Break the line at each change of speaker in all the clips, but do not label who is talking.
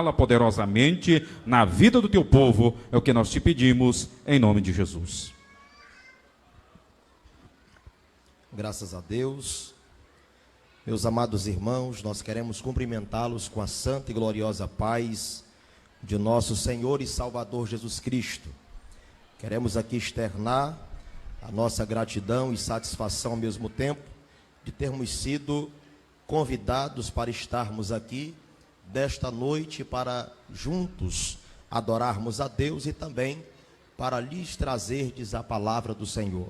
Fala poderosamente na vida do teu povo, é o que nós te pedimos, em nome de Jesus.
Graças a Deus. Meus amados irmãos, nós queremos cumprimentá-los com a santa e gloriosa paz de nosso Senhor e Salvador Jesus Cristo. Queremos aqui externar a nossa gratidão e satisfação ao mesmo tempo de termos sido convidados para estarmos aqui desta noite para juntos adorarmos a Deus e também para lhes trazerdes a palavra do Senhor.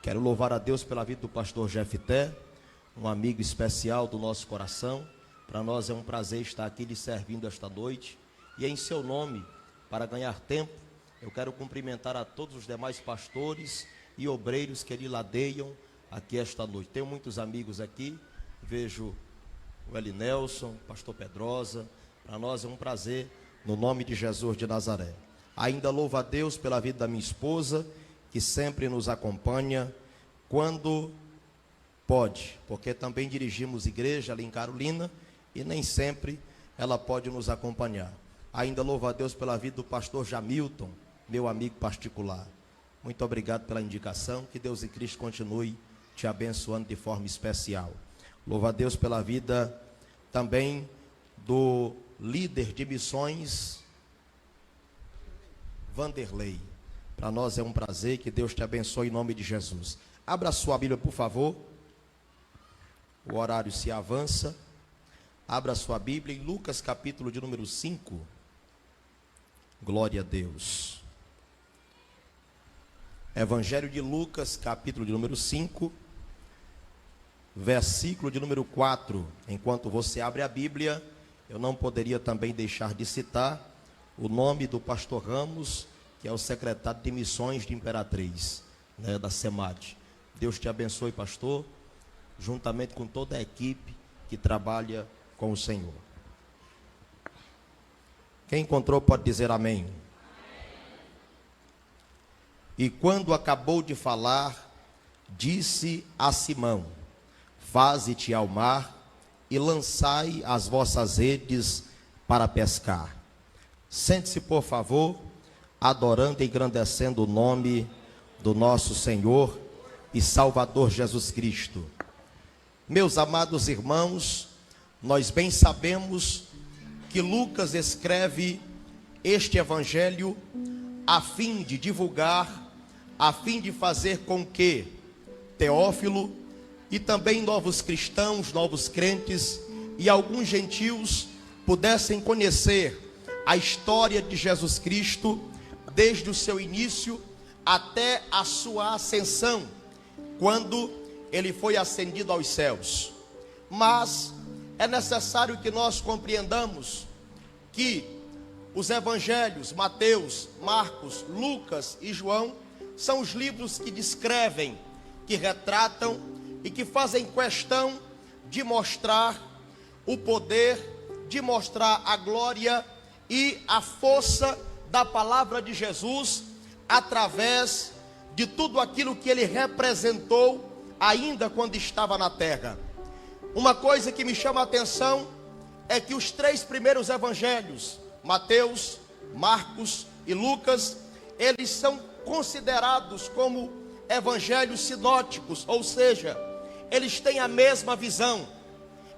Quero louvar a Deus pela vida do pastor Jefté, um amigo especial do nosso coração. Para nós é um prazer estar aqui lhe servindo esta noite. E em seu nome, para ganhar tempo, eu quero cumprimentar a todos os demais pastores e obreiros que lhe ladeiam aqui esta noite. Tenho muitos amigos aqui, vejo o Eli Nelson, pastor Pedrosa. Para nós é um prazer, no nome de Jesus de Nazaré. Ainda louvo a Deus pela vida da minha esposa, que sempre nos acompanha quando pode, porque também dirigimos igreja ali em Carolina e nem sempre ela pode nos acompanhar. Ainda louvo a Deus pela vida do pastor Jamilton, meu amigo particular. Muito obrigado pela indicação, que Deus e Cristo continue te abençoando de forma especial. Louvo a Deus pela vida também do líder de missões, Vanderlei. Para nós é um prazer, que Deus te abençoe em nome de Jesus. Abra sua Bíblia, por favor. O horário se avança. Abra sua Bíblia em Lucas capítulo de número 5. Glória a Deus. Evangelho de Lucas, capítulo de número 5. Versículo de número 4. Enquanto você abre a Bíblia, eu não poderia também deixar de citar o nome do pastor Ramos, que é o secretário de missões de Imperatriz, da SEMAD. Deus te abençoe, pastor, juntamente com toda a equipe que trabalha com o Senhor. Quem encontrou pode dizer amém. E quando acabou de falar, disse a Simão: faze-te ao mar e lançai as vossas redes para pescar. Sente-se, por favor, adorando e engrandecendo o nome do nosso Senhor e Salvador Jesus Cristo. Meus amados irmãos, nós bem sabemos que Lucas escreve este evangelho a fim de divulgar, a fim de fazer com que Teófilo e também novos cristãos, novos crentes e alguns gentios pudessem conhecer a história de Jesus Cristo desde o seu início até a sua ascensão, quando ele foi ascendido aos céus. Mas é necessário que nós compreendamos que os evangelhos, Mateus, Marcos, Lucas e João, são os livros que descrevem, que retratam e que fazem questão de mostrar o poder, de mostrar a glória e a força da palavra de Jesus, através de tudo aquilo que ele representou ainda quando estava na terra. Uma coisa que me chama a atenção é que os 3 primeiros evangelhos, Mateus, Marcos e Lucas, eles são considerados como evangelhos sinóticos, ou seja, eles têm a mesma visão,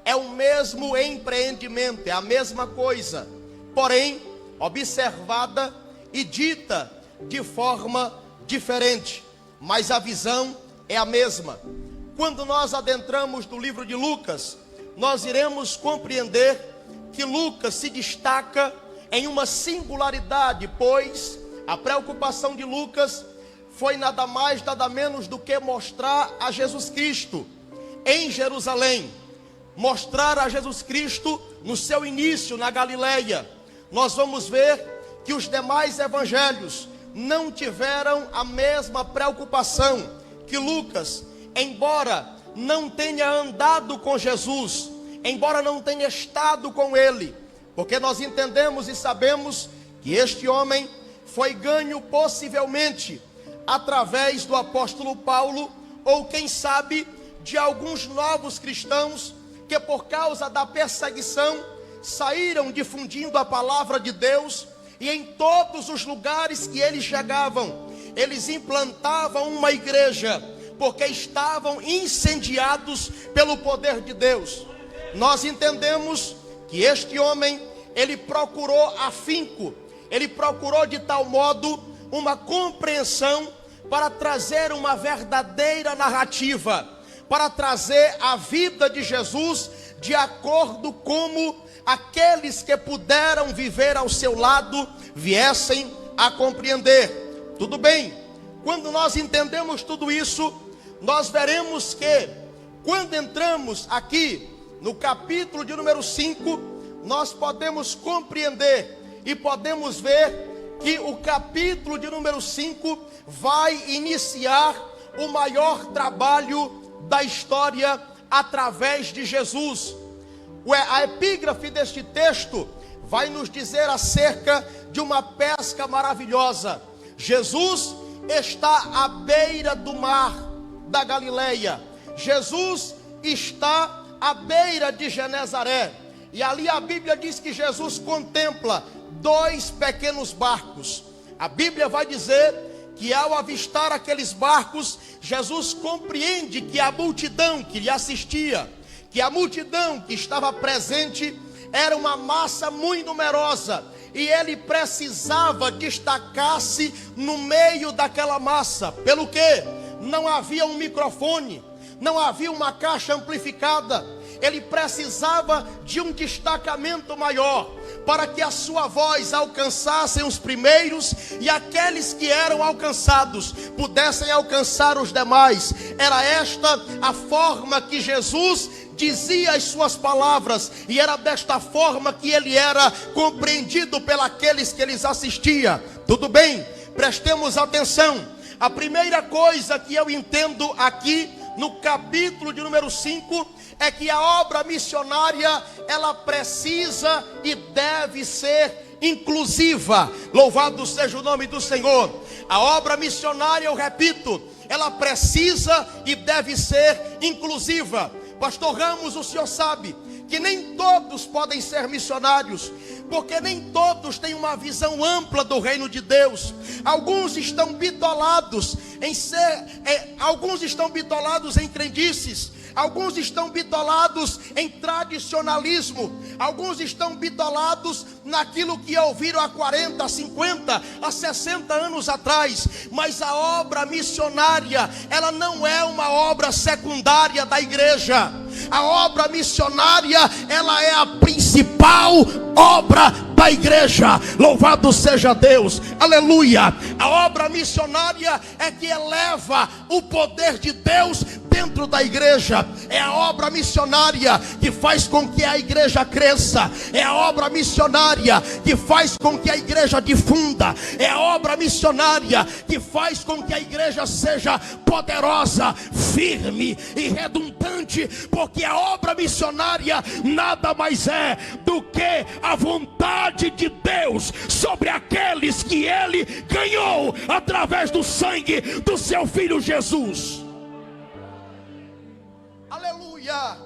é o mesmo empreendimento, é a mesma coisa, porém observada e dita de forma diferente, mas a visão é a mesma. Quando nós adentramos no livro de Lucas, nós iremos compreender que Lucas se destaca em uma singularidade, pois a preocupação de Lucas foi nada mais, nada menos do que mostrar a Jesus Cristo em Jerusalém, mostrar a Jesus Cristo no seu início na Galileia. Nós vamos ver que os demais evangelhos não tiveram a mesma preocupação que Lucas, embora não tenha andado com Jesus, embora não tenha estado com ele, porque nós entendemos e sabemos que este homem foi ganho possivelmente através do apóstolo Paulo, ou quem sabe de alguns novos cristãos que por causa da perseguição saíram difundindo a palavra de Deus, e em todos os lugares que eles chegavam, eles implantavam uma igreja, porque estavam incendiados pelo poder de Deus. Nós entendemos que este homem, ele procurou afinco, ele procurou de tal modo uma compreensão para trazer uma verdadeira narrativa, para trazer a vida de Jesus de acordo como aqueles que puderam viver ao seu lado viessem a compreender. Tudo bem, quando nós entendemos tudo isso, nós veremos que quando entramos aqui no capítulo de número 5, nós podemos compreender e podemos ver que o capítulo de número 5 vai iniciar o maior trabalho da história através de Jesus. A epígrafe deste texto vai nos dizer acerca de uma pesca maravilhosa. Jesus está à beira do mar da Galileia. Jesus está à beira de Genezaré. E ali a Bíblia diz que Jesus contempla 2 pequenos barcos. A Bíblia vai dizer que ao avistar aqueles barcos, Jesus compreende que a multidão que lhe assistia, que a multidão que estava presente era uma massa muito numerosa, e ele precisava destacar-se no meio daquela massa. Pelo que? Não havia um microfone, não havia uma caixa amplificada. Ele precisava de um destacamento maior, para que a sua voz alcançasse os primeiros, e aqueles que eram alcançados pudessem alcançar os demais. Era esta a forma que Jesus dizia as suas palavras, e era desta forma que ele era compreendido pelos que eles assistiam. Tudo bem? Prestemos atenção. A primeira coisa que eu entendo aqui no capítulo de número 5 é que a obra missionária, ela precisa e deve ser inclusiva. Louvado seja o nome do Senhor. A obra missionária, eu repito, ela precisa e deve ser inclusiva. Pastor Ramos, o senhor sabe que nem todos podem ser missionários, porque nem todos têm uma visão ampla do reino de Deus. Alguns estão bitolados em crendices, alguns estão bitolados em tradicionalismo, alguns estão bitolados naquilo que ouviram há 40, 50, há 60 anos atrás. Mas a obra missionária, ela não é uma obra secundária da igreja. A obra missionária, ela é a principal obra da igreja. Louvado seja Deus, aleluia. A obra missionária é que eleva o poder de Deus dentro da igreja. É a obra missionária que faz com que a igreja cresça. É a obra missionária que faz com que a igreja difunda. É a obra missionária que faz com que a igreja seja poderosa, firme e redundante, porque a obra missionária nada mais é do que a vontade de Deus sobre aqueles que ele ganhou através do sangue do seu filho Jesus. Aleluia.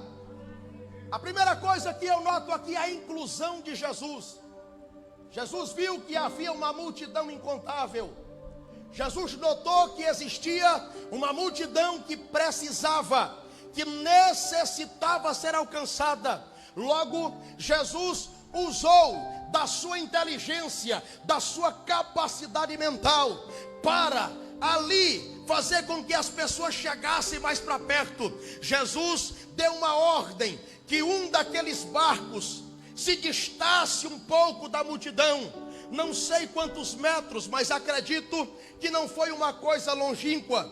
A primeira coisa que eu noto aqui é a inclusão de Jesus. Jesus viu que havia uma multidão incontável. Jesus notou que existia uma multidão que precisava, que necessitava ser alcançada. Logo, Jesus usou da sua inteligência, da sua capacidade mental, para ali fazer com que as pessoas chegassem mais para perto. Jesus deu uma ordem que um daqueles barcos se distasse um pouco da multidão. Não sei quantos metros, mas acredito que não foi uma coisa longínqua.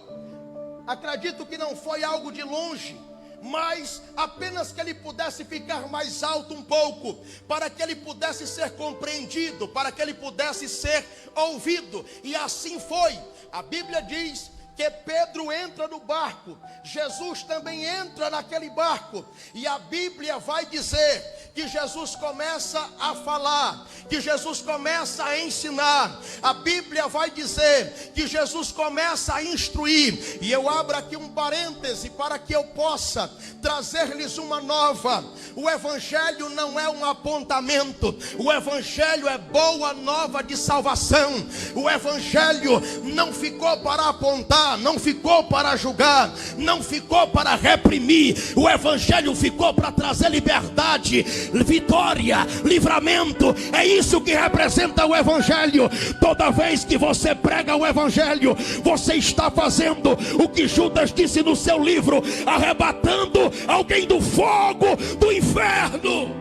Acredito que não foi algo de longe, mas apenas que ele pudesse ficar mais alto um pouco, para que ele pudesse ser compreendido, para que ele pudesse ser ouvido. E assim foi. A Bíblia diz que Pedro entra no barco, Jesus também entra naquele barco, e a Bíblia vai dizer que Jesus começa a falar, que Jesus começa a ensinar, a Bíblia vai dizer que Jesus começa a instruir, e eu abro aqui um parêntese para que eu possa trazer-lhes uma nova. O Evangelho não é um apontamento, o Evangelho é boa nova de salvação. O Evangelho não ficou para apontar, não ficou para julgar, não ficou para reprimir. O Evangelho ficou para trazer liberdade, vitória, livramento. É isso que representa o Evangelho. Toda vez que você prega o Evangelho, você está fazendo o que Judas disse no seu livro: arrebatando alguém do fogo do inferno.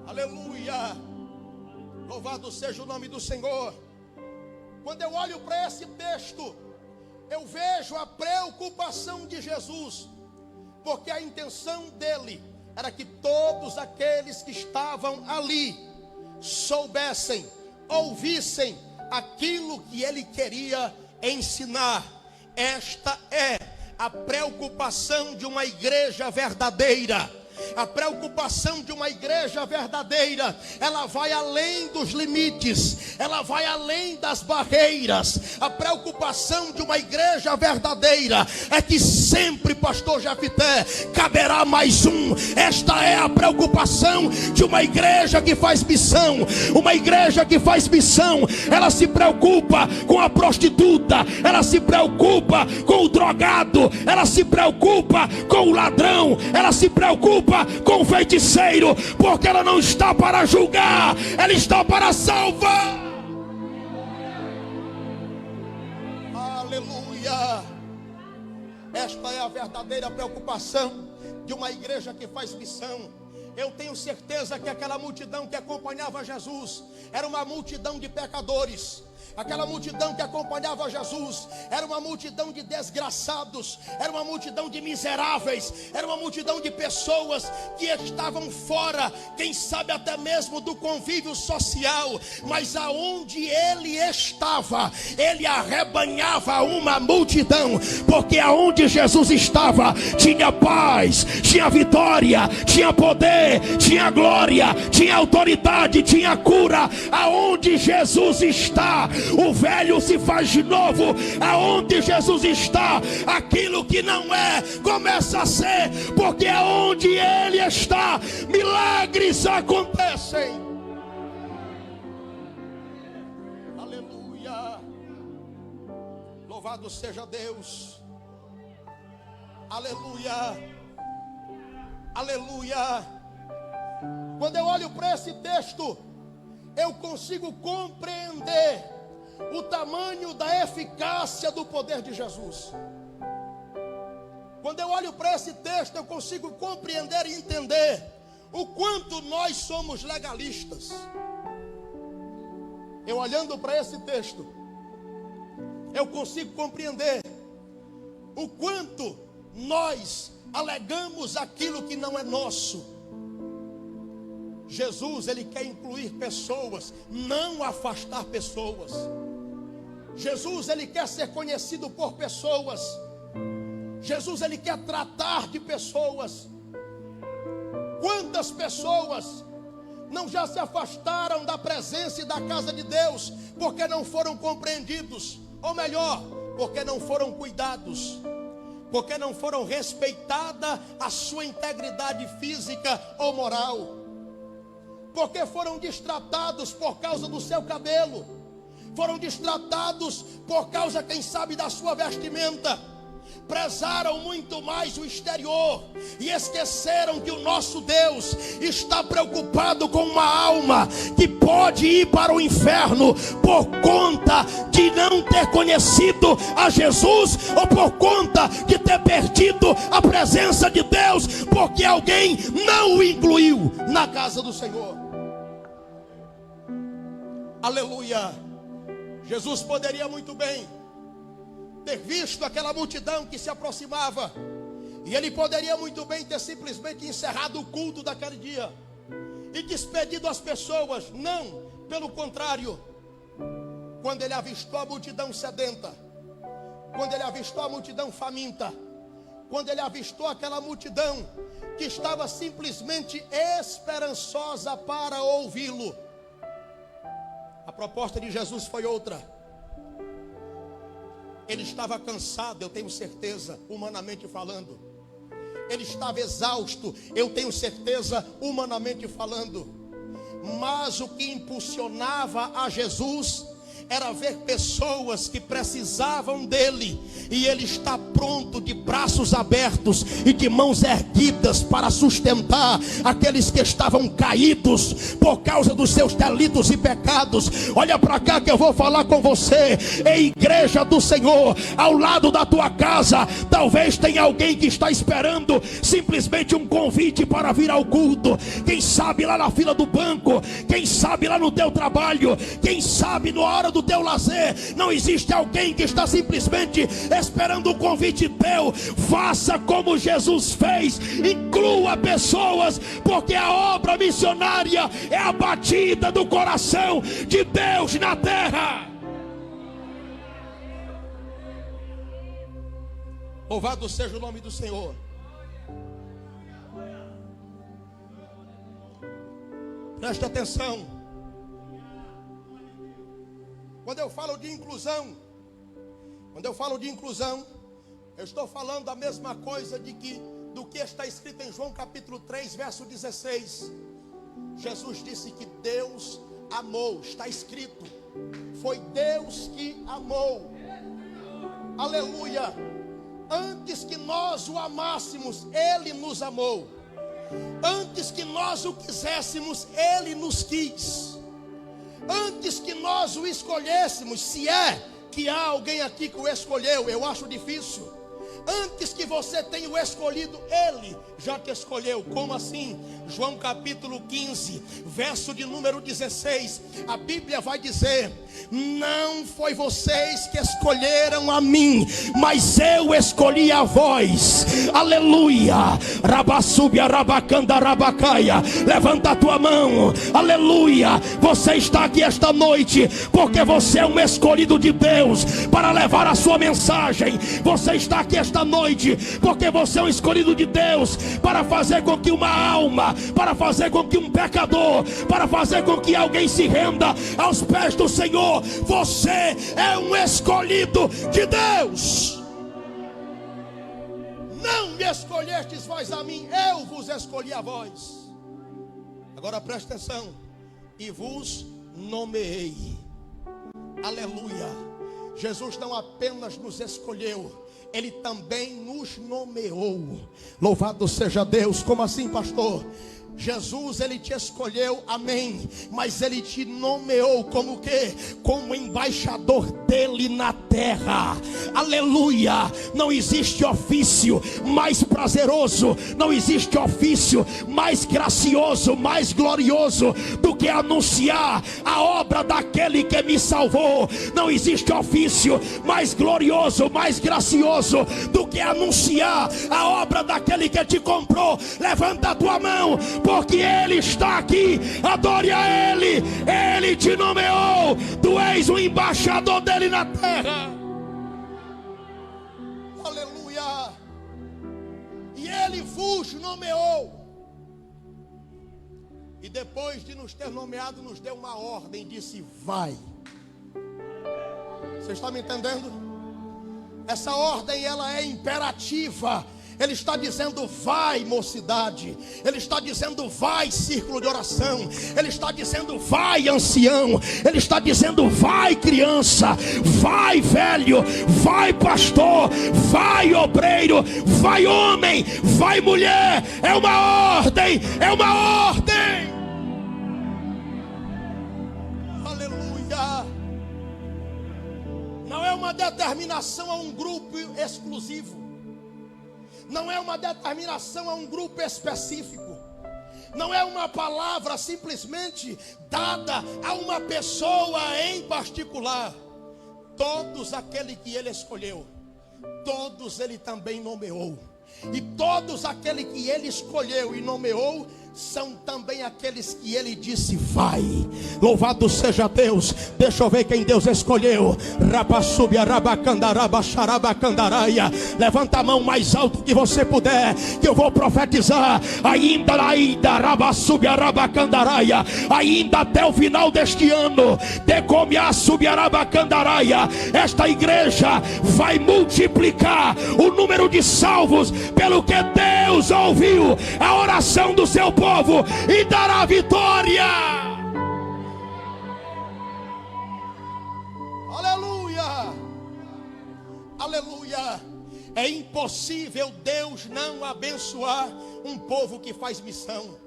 Aleluia. Louvado seja o nome do Senhor. Quando eu olho para esse texto, eu vejo a preocupação de Jesus, porque a intenção dele era que todos aqueles que estavam ali soubessem, ouvissem aquilo que ele queria ensinar. Esta é a preocupação de uma igreja verdadeira. A preocupação de uma igreja verdadeira, ela vai além dos limites, ela vai além das barreiras. A preocupação de uma igreja verdadeira é que sempre, pastor Jefité, caberá mais um. Esta é a preocupação de uma igreja que faz missão. Uma igreja que faz missão, ela se preocupa com a prostituta, ela se preocupa com o drogado, ela se preocupa com o ladrão, ela se preocupa com o feiticeiro, porque ela não está para julgar, ela está para salvar. Aleluia. Esta é a verdadeira preocupação de uma igreja que faz missão. Eu tenho certeza que aquela multidão que acompanhava Jesus era uma multidão de pecadores. Aquela multidão que acompanhava Jesus era uma multidão de desgraçados, era uma multidão de miseráveis, era uma multidão de pessoas que estavam fora, quem sabe até mesmo do convívio social. Mas aonde ele estava, ele arrebanhava uma multidão, porque aonde Jesus estava tinha paz, tinha vitória, tinha poder, tinha glória, tinha autoridade, tinha cura. Aonde Jesus está, o velho se faz de novo. Aonde Jesus está, aquilo que não é começa a ser, porque aonde ele está, milagres acontecem. Aleluia. Louvado seja Deus. Aleluia. Aleluia. Quando eu olho para esse texto, eu consigo compreender o tamanho da eficácia do poder de Jesus. Quando eu olho para esse texto, eu consigo compreender e entender o quanto nós somos legalistas. Eu olhando para esse texto, eu consigo compreender o quanto nós alegamos aquilo que não é nosso. Jesus, ele quer incluir pessoas, não afastar pessoas. Jesus, ele quer ser conhecido por pessoas. Jesus, ele quer tratar de pessoas. Quantas pessoas não já se afastaram da presença e da casa de Deus porque não foram compreendidos, ou melhor, porque não foram cuidados, porque não foram respeitada a sua integridade física ou moral, porque foram destratados por causa do seu cabelo, foram destratados por causa, quem sabe, da sua vestimenta. Prezaram muito mais o exterior e esqueceram que o nosso Deus está preocupado com uma alma que pode ir para o inferno por conta de não ter conhecido a Jesus, ou por conta de ter perdido a presença de Deus, porque alguém não o incluiu na casa do Senhor. Aleluia. Jesus poderia muito bem ter visto aquela multidão que se aproximava, e ele poderia muito bem ter simplesmente encerrado o culto daquele dia e despedido as pessoas. Não, pelo contrário, quando ele avistou a multidão sedenta, quando ele avistou a multidão faminta, quando ele avistou aquela multidão que estava simplesmente esperançosa para ouvi-lo, a proposta de Jesus foi outra. Ele estava cansado, eu tenho certeza, humanamente falando. Ele estava exausto, eu tenho certeza, humanamente falando. Mas o que impulsionava a Jesus era ver pessoas que precisavam dele, e ele está pronto, de braços abertos e de mãos erguidas, para sustentar aqueles que estavam caídos por causa dos seus delitos e pecados. Olha para cá que eu vou falar com você. Ei, igreja do Senhor, ao lado da tua casa, talvez tenha alguém que está esperando simplesmente um convite para vir ao culto. Quem sabe lá na fila do banco, quem sabe lá no teu trabalho, quem sabe na hora do teu lazer. Não existe alguém que está simplesmente esperando um convite teu. Faça como Jesus fez, inclua pessoas, porque a obra missionária é a batida do coração de Deus na terra. Louvado seja o nome do Senhor. Preste atenção. Quando eu falo de inclusão, eu estou falando a mesma coisa do que está escrito em João capítulo 3, verso 16. Jesus disse que Deus amou, está escrito, foi Deus que amou. Aleluia. Antes que nós o amássemos, Ele nos amou. Antes que nós o quiséssemos, Ele nos quis. Antes que nós o escolhêssemos, se é que há alguém aqui que o escolheu, eu acho difícil. Antes que você tenha o escolhido, Ele já te escolheu. Como assim? João capítulo 15, verso de número 16, a Bíblia vai dizer: não foi vocês que escolheram a mim, mas eu escolhi a vós. Aleluia. Rabassúbia, rabacanda, rabacaia. Levanta a tua mão. Aleluia. Você está aqui esta noite porque você é um escolhido de Deus para levar a sua mensagem. Você está aqui esta noite porque você é um escolhido de Deus para fazer com que uma alma, para fazer com que um pecador, para fazer com que alguém se renda aos pés do Senhor. Você é um escolhido de Deus. Não me escolhestes vós a mim, eu vos escolhi a vós. Agora preste atenção. E vos nomeei. Aleluia. Jesus não apenas nos escolheu, Ele também nos nomeou. Louvado seja Deus. Como assim, pastor? Jesus, Ele te escolheu, amém, mas Ele te nomeou como o quê? Como embaixador dEle na terra. Aleluia. Não existe ofício mais prazeroso, não existe ofício mais gracioso, mais glorioso do que anunciar a obra daquele que me salvou. Não existe ofício mais glorioso, mais gracioso do que anunciar a obra daquele que te comprou. Levanta a tua mão, porque Ele está aqui. Adore a Ele. Ele te nomeou. Tu és o embaixador dEle na terra. Aleluia. E Ele vos nomeou. E depois de nos ter nomeado, nos deu uma ordem. Disse: vai. Você está me entendendo? Essa ordem, ela é imperativa. Ele está dizendo: vai, mocidade. Ele está dizendo: vai, círculo de oração. Ele está dizendo: vai, ancião. Ele está dizendo: vai, criança. Vai, velho. Vai, pastor. Vai, obreiro. Vai, homem. Vai, mulher. É uma ordem. É uma ordem. Aleluia. Não é uma determinação a um grupo exclusivo. Não é uma determinação a um grupo específico. Não é uma palavra simplesmente dada a uma pessoa em particular. Todos aqueles que Ele escolheu, todos Ele também nomeou. E todos aqueles que Ele escolheu e nomeou são também aqueles que ele disse: vai. Louvado seja Deus. Deixa eu ver quem Deus escolheu. Rabassubia, rabacandaraba, xarabacandaraia. Levanta a mão mais alto que você puder, que eu vou profetizar. Ainda rabassubia, rabacandaraia. Ainda até o final deste ano, decomia subia, rabacandaraia. Esta igreja vai multiplicar o número de salvos, pelo que Deus ouviu a oração do seu povo e dará vitória. Aleluia, aleluia. É impossível Deus não abençoar um povo que faz missão.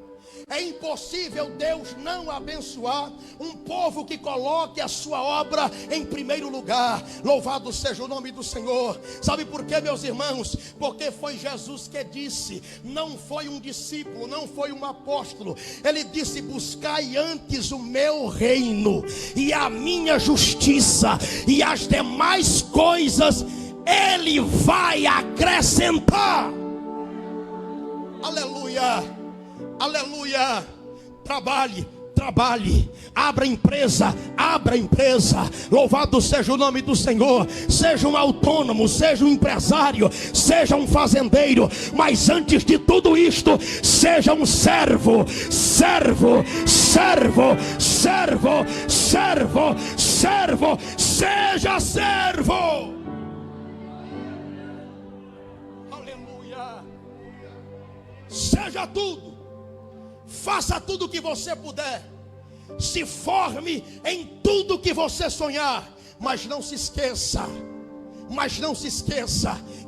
É impossível Deus não abençoar um povo que coloque a sua obra em primeiro lugar. Louvado seja o nome do Senhor. Sabe por quê, meus irmãos? Porque foi Jesus que disse, não foi um discípulo, não foi um apóstolo. Ele disse: buscai antes o meu reino e a minha justiça, e as demais coisas Ele vai acrescentar. Aleluia. Aleluia. Trabalhe, abra empresa. Louvado seja o nome do Senhor. Seja um autônomo, seja um empresário, seja um fazendeiro, mas antes de tudo isto, seja um servo. Seja servo. Aleluia. Seja tudo. Faça tudo o que você puder. Se forme em tudo que você sonhar. Mas não se esqueça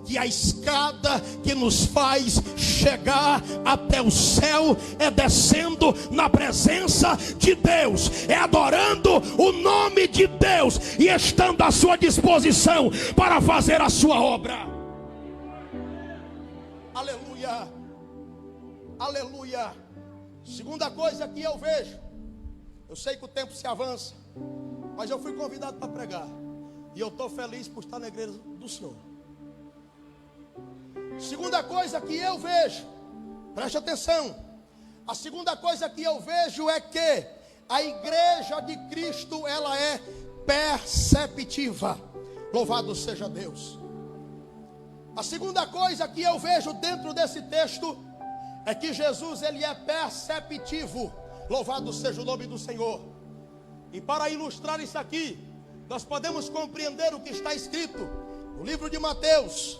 que a escada que nos faz chegar até o céu é descendo na presença de Deus, é adorando o nome de Deus e estando à sua disposição para fazer a sua obra. Aleluia. Aleluia. Segunda coisa que eu vejo, eu sei que o tempo se avança, mas eu fui convidado para pregar, e eu estou feliz por estar na igreja do Senhor. Segunda coisa que eu vejo, preste atenção, a segunda coisa que eu vejo é que a igreja de Cristo, ela é perceptiva. Louvado seja Deus. A segunda coisa que eu vejo dentro desse texto é que Jesus, ele é perceptivo. Louvado seja o nome do Senhor. E para ilustrar isso aqui, nós podemos compreender o que está escrito no livro de Mateus,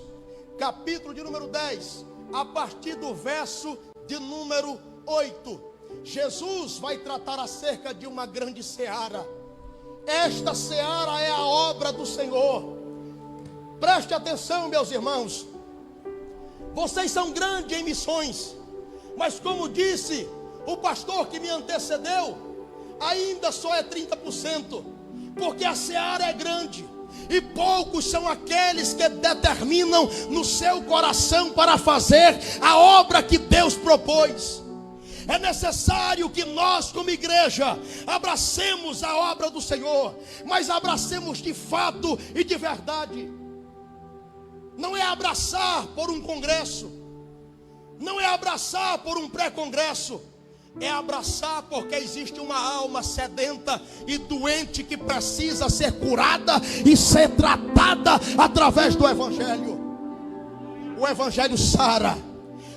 capítulo de número 10, a partir do verso de número 8. Jesus vai tratar acerca de uma grande seara. Esta seara é a obra do Senhor. Preste atenção, meus irmãos. Vocês são grandes em missões, mas como disse o pastor que me antecedeu, ainda só é 30%, porque a seara é grande, e poucos são aqueles que determinam no seu coração para fazer a obra que Deus propôs. É necessário que nós, como igreja, abracemos a obra do Senhor, mas abracemos de fato e de verdade. Não é abraçar por um congresso, não é abraçar por um pré-congresso, é abraçar porque existe uma alma sedenta e doente que precisa ser curada e ser tratada através do Evangelho. O Evangelho sara,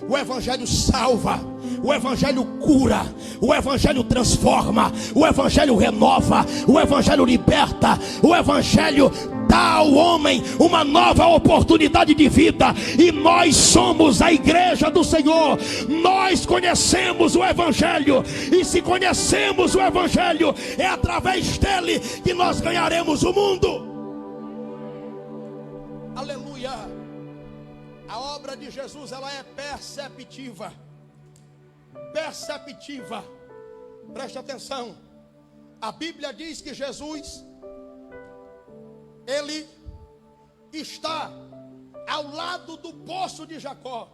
o Evangelho salva, o Evangelho cura, o Evangelho transforma, o Evangelho renova, o Evangelho liberta, o Evangelho dá ao homem uma nova oportunidade de vida. E nós somos a igreja do Senhor. Nós conhecemos o Evangelho, e se conhecemos o Evangelho, é através dele que nós ganharemos o mundo. Aleluia. A obra de Jesus, ela é perceptiva. Perceptiva. Preste atenção. A Bíblia diz que Jesus, ele está ao lado do poço de Jacó.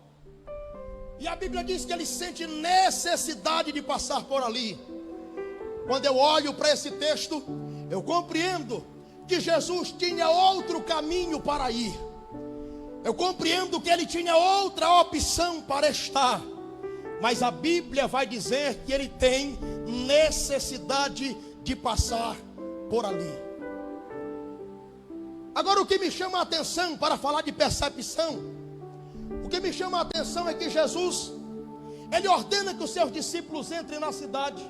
E a Bíblia diz que ele sente necessidade de passar por ali. Quando eu olho para esse texto, eu compreendo que Jesus tinha outro caminho para ir. Eu compreendo que ele tinha outra opção para estar.
mas a Bíblia vai dizer que ele tem necessidade de passar por ali. Agora, o que me chama a atenção, para falar de percepção, o que me chama a atenção é que Jesus, ele ordena que os seus discípulos entrem na cidade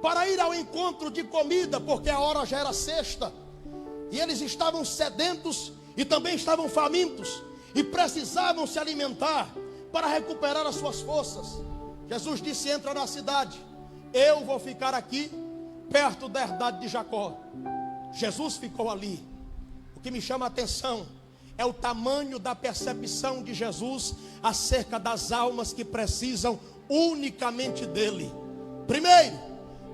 para ir ao encontro de comida, porque a hora já era sexta, e eles estavam sedentos e também estavam famintos, e precisavam se alimentar para recuperar as suas forças. Jesus disse: entra na cidade, eu vou ficar aqui perto da herdade de Jacó. Jesus ficou ali. O que me chama a atenção é o tamanho da percepção de Jesus acerca das almas que precisam unicamente dele. Primeiro,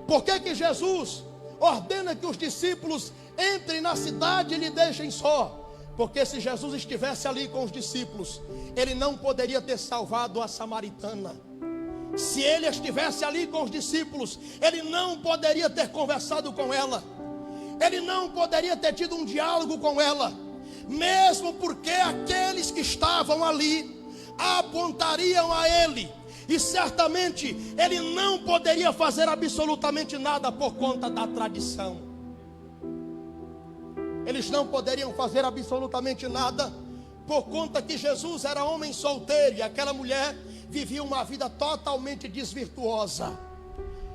por que Jesus ordena que os discípulos entrem na cidade e lhe deixem só? Porque se Jesus estivesse ali com os discípulos, ele não poderia ter salvado a samaritana. Se ele estivesse ali com os discípulos, ele não poderia ter conversado com ela. Ele não poderia ter tido um diálogo com ela. Mesmo porque aqueles que estavam ali apontariam a ele. E certamente ele não poderia fazer absolutamente nada por conta da tradição. Eles não poderiam fazer absolutamente nada por conta que Jesus era homem solteiro e aquela mulher vivia uma vida totalmente desvirtuosa.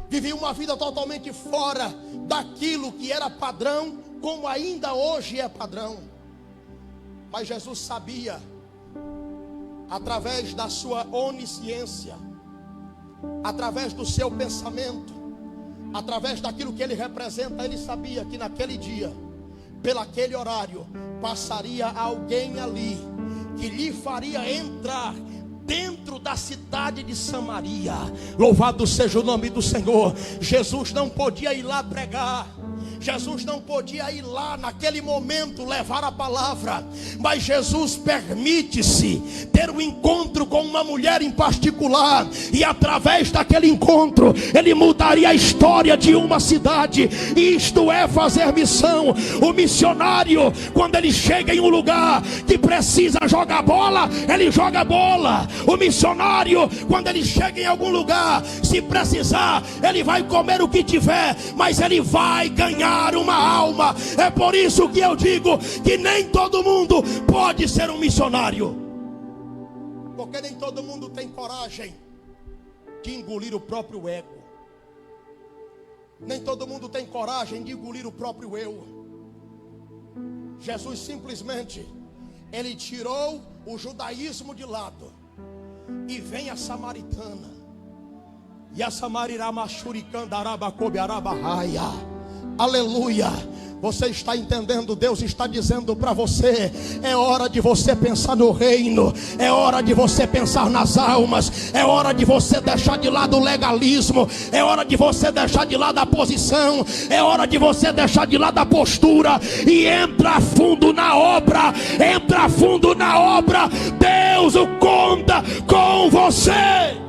Vivia uma vida totalmente fora daquilo que era padrão, como ainda hoje é padrão. Mas Jesus sabia, através da sua onisciência, através do seu pensamento, através daquilo que ele representa, ele sabia que naquele dia, pelaquele horário, passaria alguém ali que lhe faria entrar dentro da cidade de Samaria. Louvado seja o nome do Senhor. Jesus não podia ir lá pregar, Jesus não podia ir lá naquele momento levar a palavra, mas Jesus permite-se ter um encontro com uma mulher em particular, e através daquele encontro ele mudaria a história de uma cidade. Isto é fazer missão. O missionário, quando ele chega em um lugar que precisa jogar bola, ele joga bola. O missionário, quando ele chega em algum lugar, se precisar, ele vai comer o que tiver, mas ele vai ganhar uma alma. É por isso que eu digo que nem todo mundo pode ser um missionário, porque nem todo mundo tem coragem de engolir o próprio ego. Nem todo mundo tem coragem de engolir o próprio eu. Jesus simplesmente, ele tirou o judaísmo de lado e vem a samaritana. E a samarirama shurikanda arabacobe arabahaia. Aleluia. Você está entendendo? Deus está dizendo para você: é hora de você pensar no reino, é hora de você pensar nas almas, é hora de você deixar de lado o legalismo, é hora de você deixar de lado a posição, é hora de você deixar de lado a postura e entra fundo na obra. Entra fundo na obra. Deus conta com você.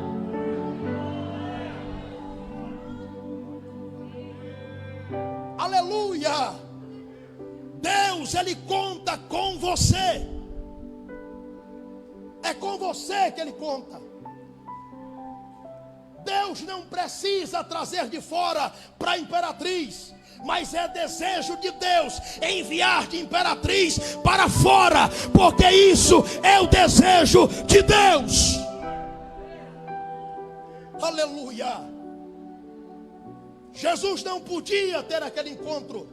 Aleluia. Deus, ele conta com você. É com você que ele conta. Deus não precisa trazer de fora para a imperatriz, mas é desejo de Deus enviar de imperatriz para fora, porque isso é o desejo de Deus. Aleluia. Jesus não podia ter aquele encontro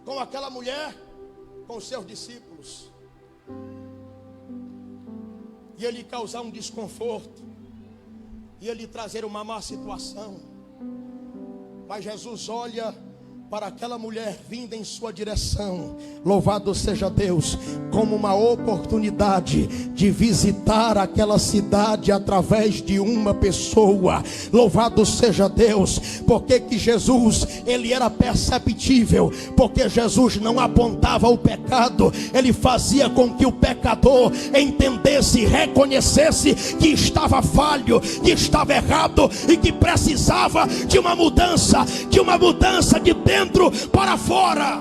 com aquela mulher, com os seus discípulos, e ele causar um desconforto, e ele trazer uma má situação. Mas Jesus olha para aquela mulher vinda em sua direção, louvado seja Deus, como uma oportunidade de visitar aquela cidade através de uma pessoa. Louvado seja Deus. Porque que Jesus, ele era perceptível, porque Jesus não apontava o pecado, ele fazia com que o pecador entendesse, reconhecesse que estava falho, que estava errado e que precisava de uma mudança de dentro para fora.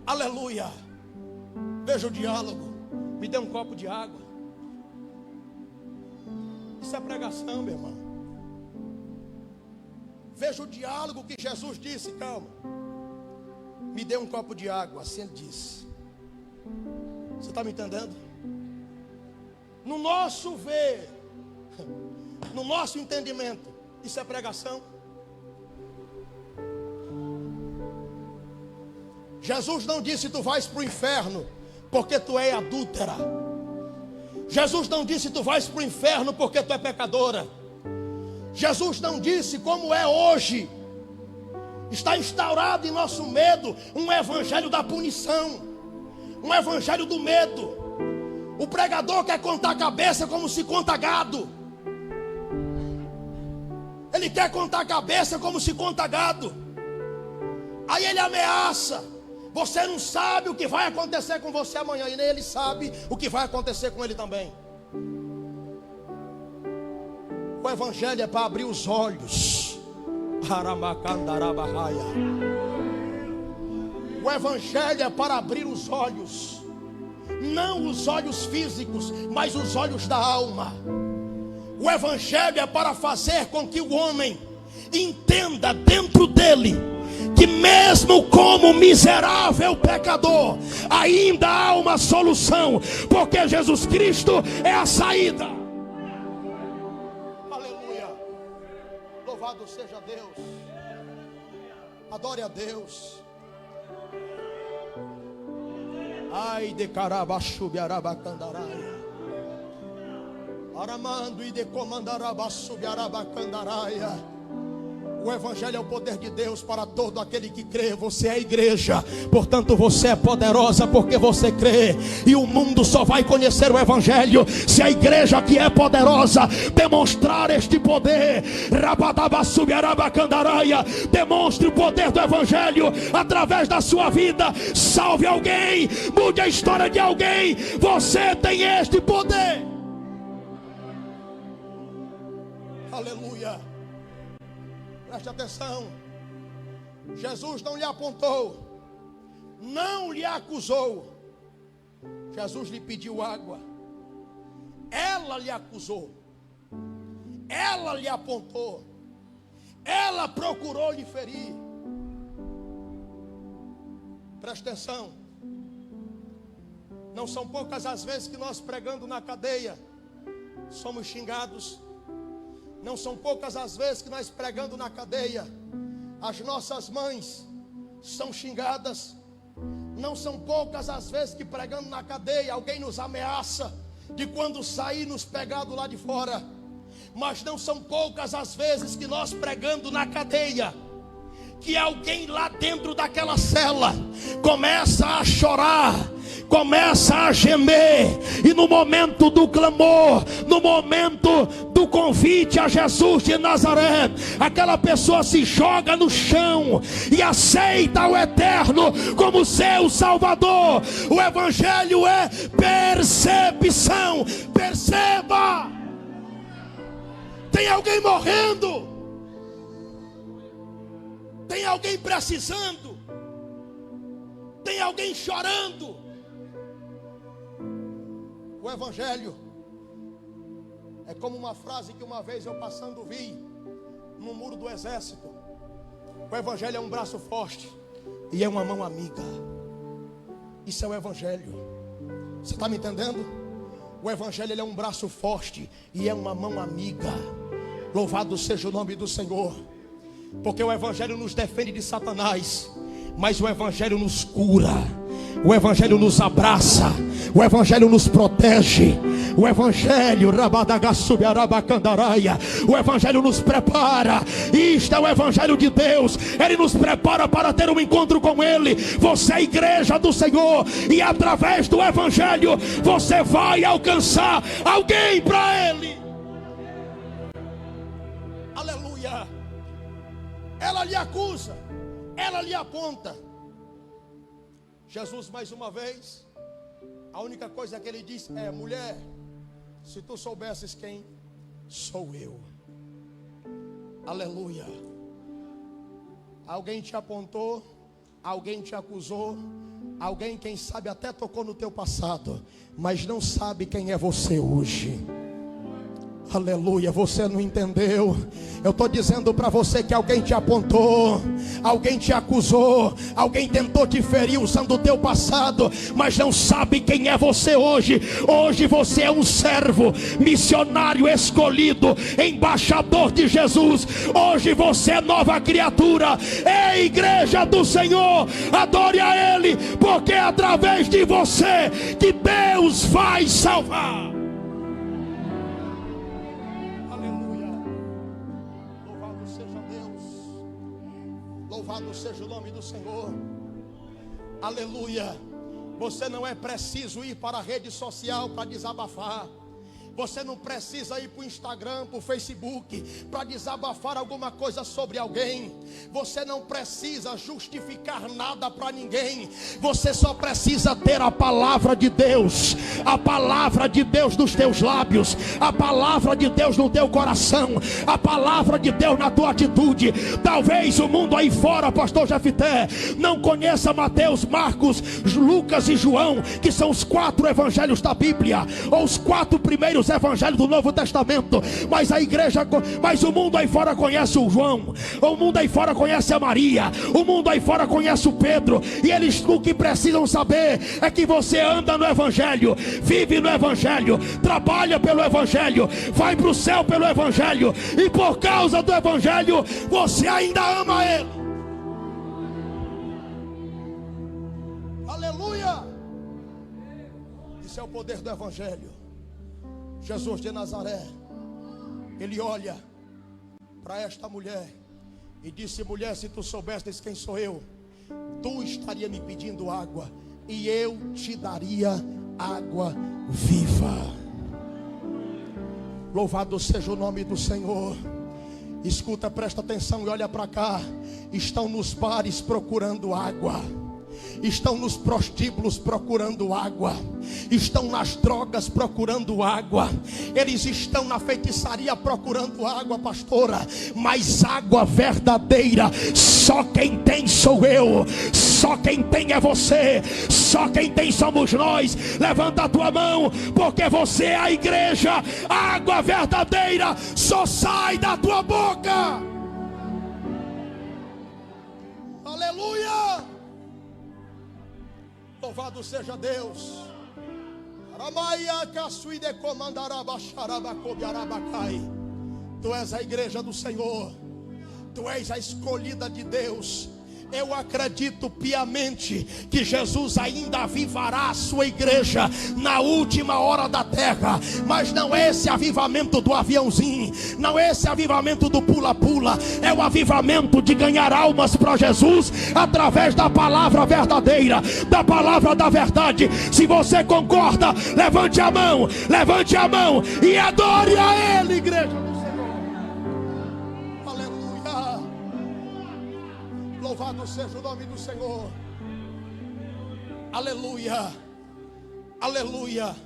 Aleluia. Veja o diálogo. Me dê um copo de água. Isso é pregação, meu irmão. Veja o diálogo que Jesus disse. Calma. Me dê um copo de água. Assim ele disse. Você está me entendendo? No nosso ver, no nosso entendimento, isso é pregação. Jesus não disse tu vais para o inferno porque tu é adúltera. Jesus não disse tu vais para o inferno porque tu é pecadora. Jesus não disse como é hoje. Está instaurado em nosso medo um evangelho da punição, um evangelho do medo. O pregador quer contar a cabeça como se conta gado. Ele quer contar a cabeça como se conta gado. Aí ele ameaça. Você não sabe o que vai acontecer com você amanhã, e nem ele sabe o que vai acontecer com ele também. O evangelho é para abrir os olhos. O evangelho é para abrir os olhos. Não os olhos físicos, mas os olhos da alma. O evangelho é para fazer com que o homem entenda dentro dele que mesmo como miserável pecador, ainda há uma solução, porque Jesus Cristo é a saída. Aleluia. Louvado seja Deus. Adore a Deus. Ai de carabachubiarabacandaraia, aramando e de comandarabachubiarabacandaraia. O evangelho é o poder de Deus para todo aquele que crê. Você é a igreja, portanto você é poderosa porque você crê. E o mundo só vai conhecer o evangelho se a igreja que é poderosa demonstrar este poder. Demonstre o poder do evangelho através da sua vida. Salve alguém, mude a história de alguém. Você tem este poder. Aleluia. Preste atenção. Jesus não lhe apontou, não lhe acusou. Jesus lhe pediu água. Ela lhe acusou, ela lhe apontou, ela procurou lhe ferir. Preste atenção. Não são poucas as vezes que nós, pregando na cadeia, somos xingados. Não são poucas as vezes que nós, pregando na cadeia, as nossas mães são xingadas. Não são poucas as vezes que, pregando na cadeia, alguém nos ameaça de quando sair nos pegar do lado de fora. Mas não são poucas as vezes que nós, pregando na cadeia, que alguém lá dentro daquela cela começa a chorar, começa a gemer, e no momento do clamor, no momento do convite a Jesus de Nazaré, aquela pessoa se joga no chão e aceita o Eterno como seu Salvador. O evangelho é percepção. Perceba, tem alguém morrendo, tem alguém precisando, tem alguém chorando. O evangelho é como uma frase que uma vez eu passando vi no muro do exército. O evangelho é um braço forte e é uma mão amiga. Isso é o evangelho. Você está me entendendo? O evangelho ele é um braço forte e é uma mão amiga. Louvado seja o nome do Senhor. Porque o evangelho nos defende de Satanás, mas o evangelho nos cura. O evangelho nos abraça, o evangelho nos protege. O evangelho, o evangelho nos prepara. Isto é o evangelho de Deus. Ele nos prepara para ter um encontro com Ele. Você é a igreja do Senhor, e através do evangelho você vai alcançar alguém para Ele. Aleluia. Ela lhe acusa, ela lhe aponta. Jesus, mais uma vez, a única coisa que ele diz é: mulher, se tu soubesses quem sou eu. Aleluia. Alguém te apontou, alguém te acusou, alguém, quem sabe, até tocou no teu passado, mas não sabe quem é você hoje. Aleluia, você não entendeu. Eu estou dizendo para você que alguém te apontou, alguém te acusou, alguém tentou te ferir usando o teu passado, mas não sabe quem é você hoje. Hoje você é um servo, missionário escolhido, embaixador de Jesus. Hoje você é nova criatura. É igreja do Senhor, adore a Ele, porque é através de você que Deus vai salvar. Louvado seja o nome do Senhor. Aleluia. Você não é preciso ir para a rede social para desabafar. Você não precisa ir para o Instagram, para o Facebook, para desabafar alguma coisa sobre alguém. Você não precisa justificar nada para ninguém. Você só precisa ter a palavra de Deus. A palavra de Deus nos teus lábios. A palavra de Deus no teu coração. A palavra de Deus na tua atitude. Talvez o mundo aí fora, pastor Jefité, não conheça Mateus, Marcos, Lucas e João, que são os 4 evangelhos da Bíblia, ou os 4 primeiros evangelhos do Novo Testamento, mas a igreja, mas o mundo aí fora conhece o João, o mundo aí fora conhece a Maria, o mundo aí fora conhece o Pedro, e eles o que precisam saber é que você anda no evangelho, vive no evangelho, trabalha pelo evangelho, vai para o céu pelo evangelho, e por causa do evangelho você ainda ama ele. Aleluia! Isso é o poder do evangelho. Jesus de Nazaré, ele olha para esta mulher e disse: mulher, se tu soubesses quem sou eu, tu estaria me pedindo água, e eu te daria água viva. Louvado seja o nome do Senhor. Escuta, presta atenção e olha para cá. Estão nos bares procurando água, estão nos prostíbulos procurando água, estão nas drogas procurando água, eles estão na feitiçaria procurando água, pastora, mas água verdadeira só quem tem sou eu, só quem tem é você, só quem tem somos nós. Levanta a tua mão, porque você é a igreja. A água verdadeira só sai da tua boca. Aleluia! Louvado seja Deus. Tu és a igreja do Senhor. Tu és a escolhida de Deus. Eu acredito piamente que Jesus ainda avivará a sua igreja na última hora da terra. Mas não é esse avivamento do aviãozinho, não é esse avivamento do pula-pula. É o avivamento de ganhar almas para Jesus através da palavra verdadeira, da palavra da verdade. Se você concorda, levante a mão e adore a Ele, igreja. Louvado seja o nome do Senhor. Aleluia. Aleluia.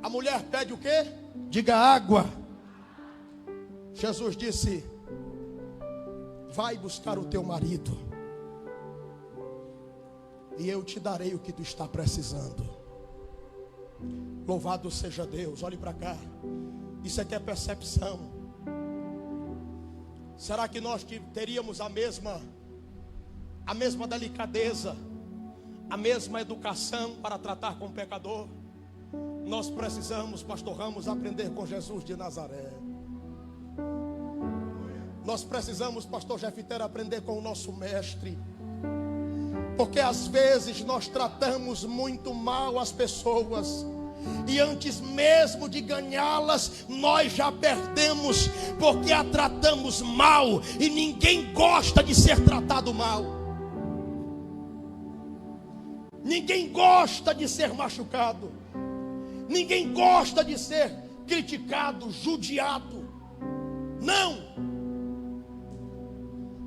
A mulher pede o quê? Diga água. Jesus disse: vai buscar o teu marido, e eu te darei o que tu está precisando. Louvado seja Deus. Olhe para cá. Isso aqui é percepção. Será que nós teríamos a mesma delicadeza, a mesma educação para tratar com o pecador? Nós precisamos, pastor Ramos, aprender com Jesus de Nazaré. Nós precisamos, pastor Jefité, aprender com o nosso mestre. Porque às vezes nós tratamos muito mal as pessoas, e antes mesmo de ganhá-las, nós já perdemos, porque a tratamos mal, e ninguém gosta de ser tratado mal. Ninguém gosta de ser machucado. Ninguém gosta de ser criticado, judiado. Não.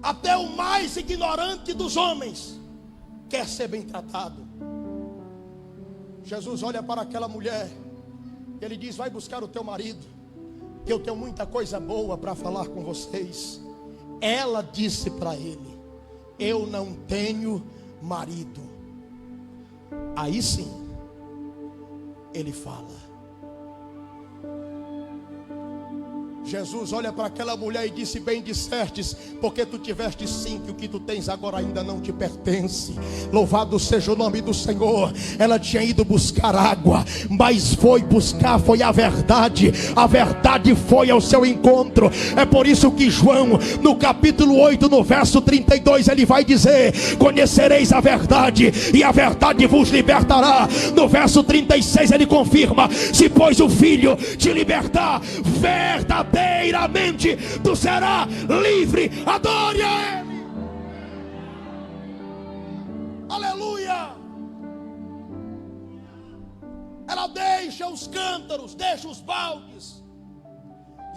Até o mais ignorante dos homens quer ser bem tratado. Jesus olha para aquela mulher, ele diz: vai buscar o teu marido, que eu tenho muita coisa boa para falar com vocês. Ela disse para ele: eu não tenho marido. Aí sim ele fala: Jesus olha para aquela mulher e disse: bem dissertes, porque tu tiveste sim, que o que tu tens agora ainda não te pertence. Louvado seja o nome do Senhor. Ela tinha ido buscar água, mas foi a verdade. A verdade foi ao seu encontro. É por isso que João, no capítulo 8, no verso 32, ele vai dizer: conhecereis a verdade, e a verdade vos libertará. No verso 36 ele confirma: se pois o Filho te libertar, verdadeiramente tu serás livre. Adore a Ele. Aleluia. Ela deixa os cântaros, deixa os baldes,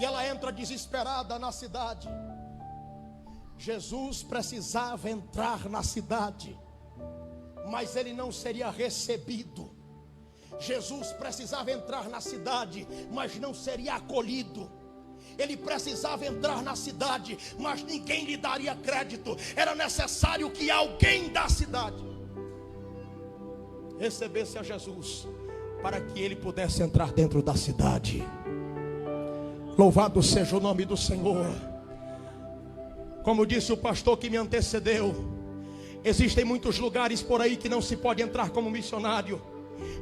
e ela entra desesperada na cidade. Jesus precisava entrar na cidade, mas ele não seria recebido. Jesus precisava entrar na cidade, mas não seria acolhido. Ele precisava entrar na cidade, mas ninguém lhe daria crédito. Era necessário que alguém da cidade recebesse a Jesus, para que ele pudesse entrar dentro da cidade. Louvado seja o nome do Senhor. Como disse o pastor que me antecedeu, existem muitos lugares por aí que não se pode entrar como missionário.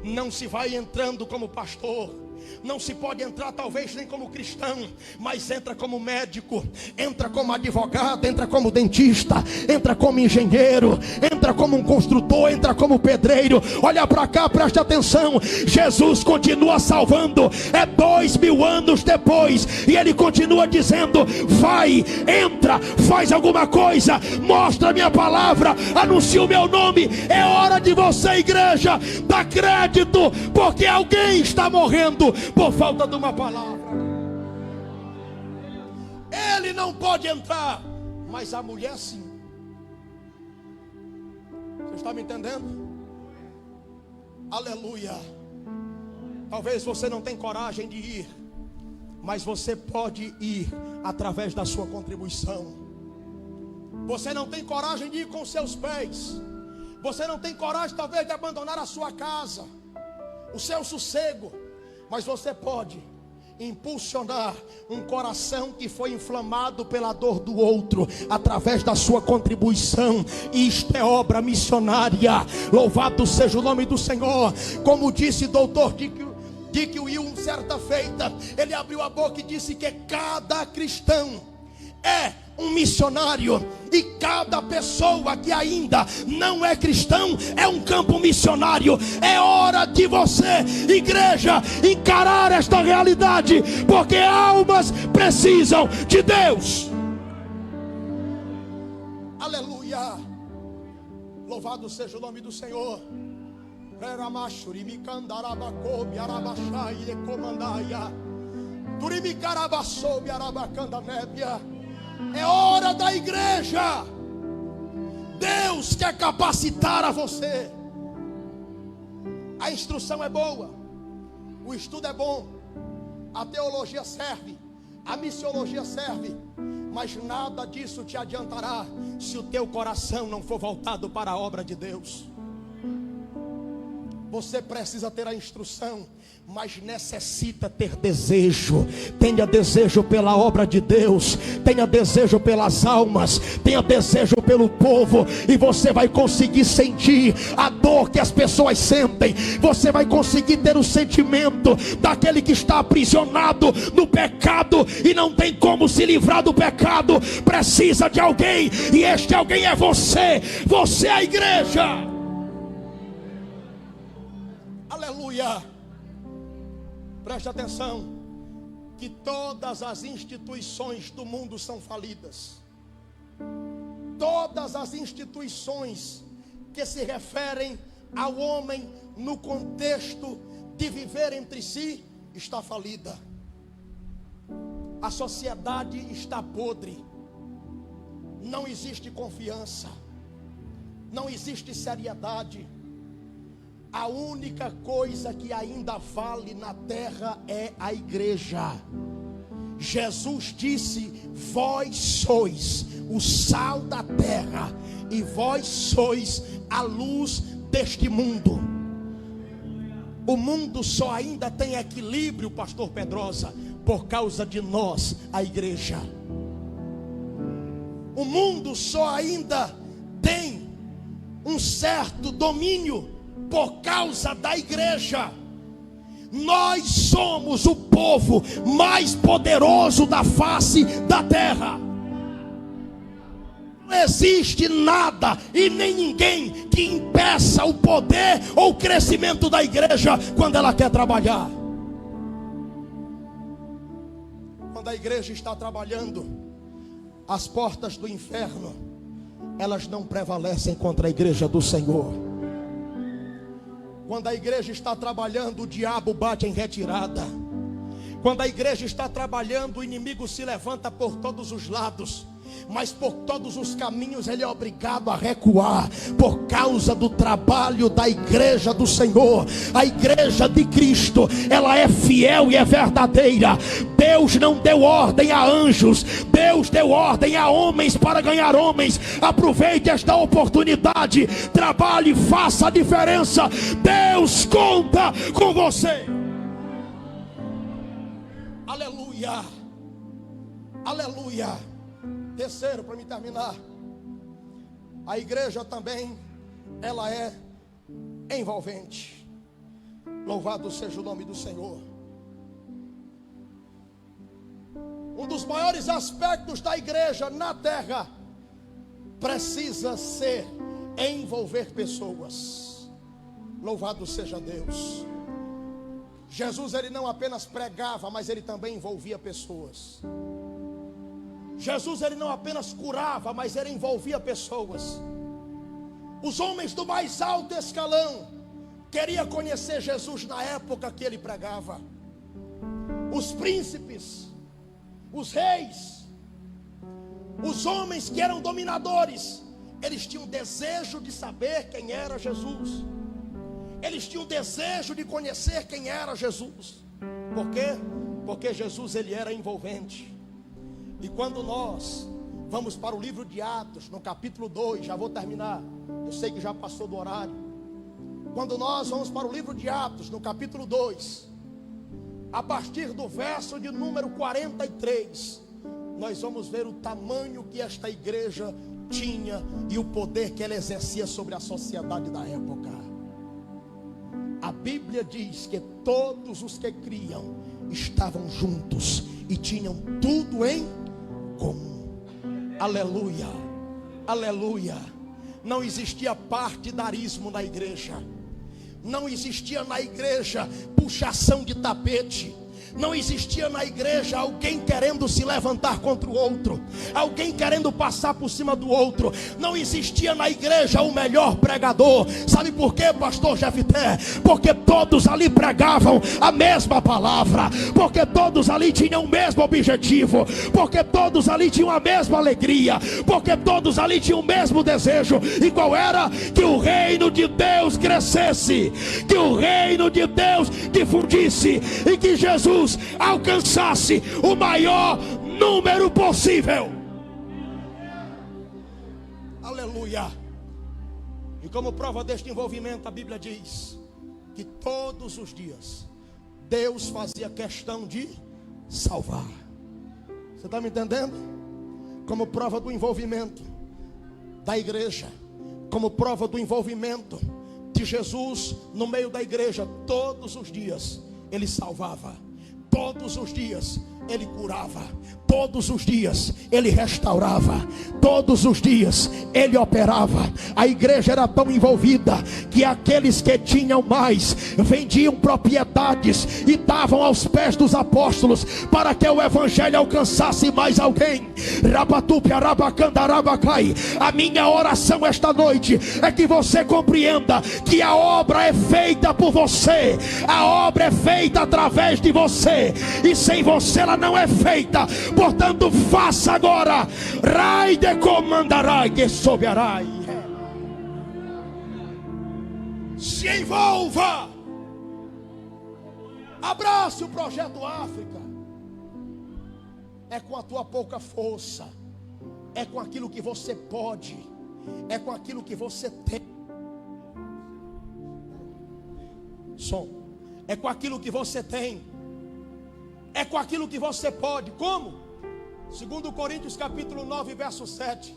Não se vai entrando como pastor, não se pode entrar talvez nem como cristão, mas entra como médico, entra como advogado, entra como dentista, entra como engenheiro, entra como um construtor, entra como pedreiro. Olha para cá, preste atenção. Jesus continua salvando, 2000 anos depois, e ele continua dizendo: vai, entra, faz alguma coisa, mostra a minha palavra, anuncia o meu nome. É hora de você, igreja, dar crédito, porque alguém está morrendo por falta de uma palavra. Ele não pode entrar, mas a mulher sim. Você está me entendendo? Aleluia. Talvez você não tenha coragem de ir, mas você pode ir através da sua contribuição. Você não tem coragem de ir com seus pés, você não tem coragem talvez de abandonar a sua casa, o seu sossego, mas você pode impulsionar um coração que foi inflamado pela dor do outro, através da sua contribuição. Isto é obra missionária. Louvado seja o nome do Senhor. Como disse doutor Dick Will, certa feita, ele abriu a boca e disse que cada cristão é um missionário, e cada pessoa que ainda não é cristão é um campo missionário. É hora de você, igreja, encarar esta realidade, porque almas precisam de Deus. Aleluia. Louvado seja o nome do Senhor. É hora da igreja. Deus quer capacitar a você. A instrução é boa, o estudo é bom, a teologia serve, a missiologia serve, mas nada disso te adiantará se o teu coração não for voltado para a obra de Deus. Você precisa ter a instrução, mas necessita ter desejo. Tenha desejo pela obra de Deus, tenha desejo pelas almas, tenha desejo pelo povo, e você vai conseguir sentir a dor que as pessoas sentem. Você vai conseguir ter o sentimento daquele que está aprisionado no pecado e não tem como se livrar do pecado. Precisa de alguém, e este alguém é você. Você é a igreja. Aleluia. Preste atenção, que todas as instituições do mundo são falidas. Todas as instituições que se referem ao homem no contexto de viver entre si está falida. A sociedade está podre. Não existe confiança, não existe seriedade. A única coisa que ainda vale na terra é a igreja. Jesus disse: vós sois o sal da terra, e vós sois a luz deste mundo. O mundo só ainda tem equilíbrio, pastor Pedrosa, por causa de nós, a igreja. O mundo só ainda tem um certo domínio por causa da igreja. Nós somos o povo mais poderoso da face da terra. Não existe nada e nem ninguém que impeça o poder ou o crescimento da igreja quando ela quer trabalhar. Quando a igreja está trabalhando, as portas do inferno, elas não prevalecem contra a igreja do Senhor. Quando a igreja está trabalhando, o diabo bate em retirada. Quando a igreja está trabalhando, o inimigo se levanta por todos os lados, mas por todos os caminhos ele é obrigado a recuar, por causa do trabalho da igreja do Senhor. A igreja de Cristo, ela é fiel e é verdadeira. Deus não deu ordem a anjos, Deus deu ordem a homens para ganhar homens. Aproveite esta oportunidade, trabalhe, faça a diferença. Deus conta com você. Aleluia, aleluia. Terceiro, para me terminar, a igreja também, ela é envolvente. Louvado seja o nome do Senhor. Um dos maiores aspectos da igreja na terra precisa ser envolver pessoas. Louvado seja Deus. Jesus, ele não apenas pregava, mas ele também envolvia pessoas. Jesus, ele não apenas curava, mas ele envolvia pessoas. Os homens do mais alto escalão queriam conhecer Jesus na época que ele pregava. Os príncipes, os reis, os homens que eram dominadores, eles tinham desejo de saber quem era Jesus. Eles tinham desejo de conhecer quem era Jesus. Por quê? Porque Jesus, ele era envolvente. E quando nós vamos para o livro de Atos, no capítulo 2, já vou terminar, eu sei que já passou do horário. Quando nós vamos para o livro de Atos, no capítulo 2, a partir do verso de número 43, nós vamos ver o tamanho que esta igreja tinha e o poder que ela exercia sobre a sociedade da época. A Bíblia diz que todos os que criam estavam juntos e tinham tudo em comum. Aleluia, aleluia. Não existia partidarismo na igreja. Não existia na igreja puxação de tapete. Não existia na igreja alguém querendo se levantar contra o outro, alguém querendo passar por cima do outro. Não existia na igreja o melhor pregador. Sabe por quê, pastor Jefté? Porque todos ali pregavam a mesma palavra, porque todos ali tinham o mesmo objetivo, porque todos ali tinham a mesma alegria, porque todos ali tinham o mesmo desejo. E qual era? Que o reino de Deus crescesse, que o reino de Deus difundisse e que Jesus alcançasse o maior número possível. Aleluia. E como prova deste envolvimento, a Bíblia diz que todos os dias Deus fazia questão de salvar. Você está me entendendo? Como prova do envolvimento da igreja, como prova do envolvimento de Jesus no meio da igreja, todos os dias ele salvava. Todos os dias ele curava, todos os dias ele restaurava, todos os dias ele operava. A igreja era tão envolvida que aqueles que tinham mais vendiam propriedades e davam aos pés dos apóstolos para que o evangelho alcançasse mais alguém. A minha oração esta noite é que você compreenda que a obra é feita por você, a obra é feita através de você, e sem você ela não é feita. Portanto, faça agora. Rai de comandarai que soberai. Se envolva. Abrace o projeto África. É com a tua pouca força, é com aquilo que você pode, é com aquilo que você tem. É com aquilo que você tem. é com aquilo que você pode. Como? 2 Coríntios capítulo 9, verso 7.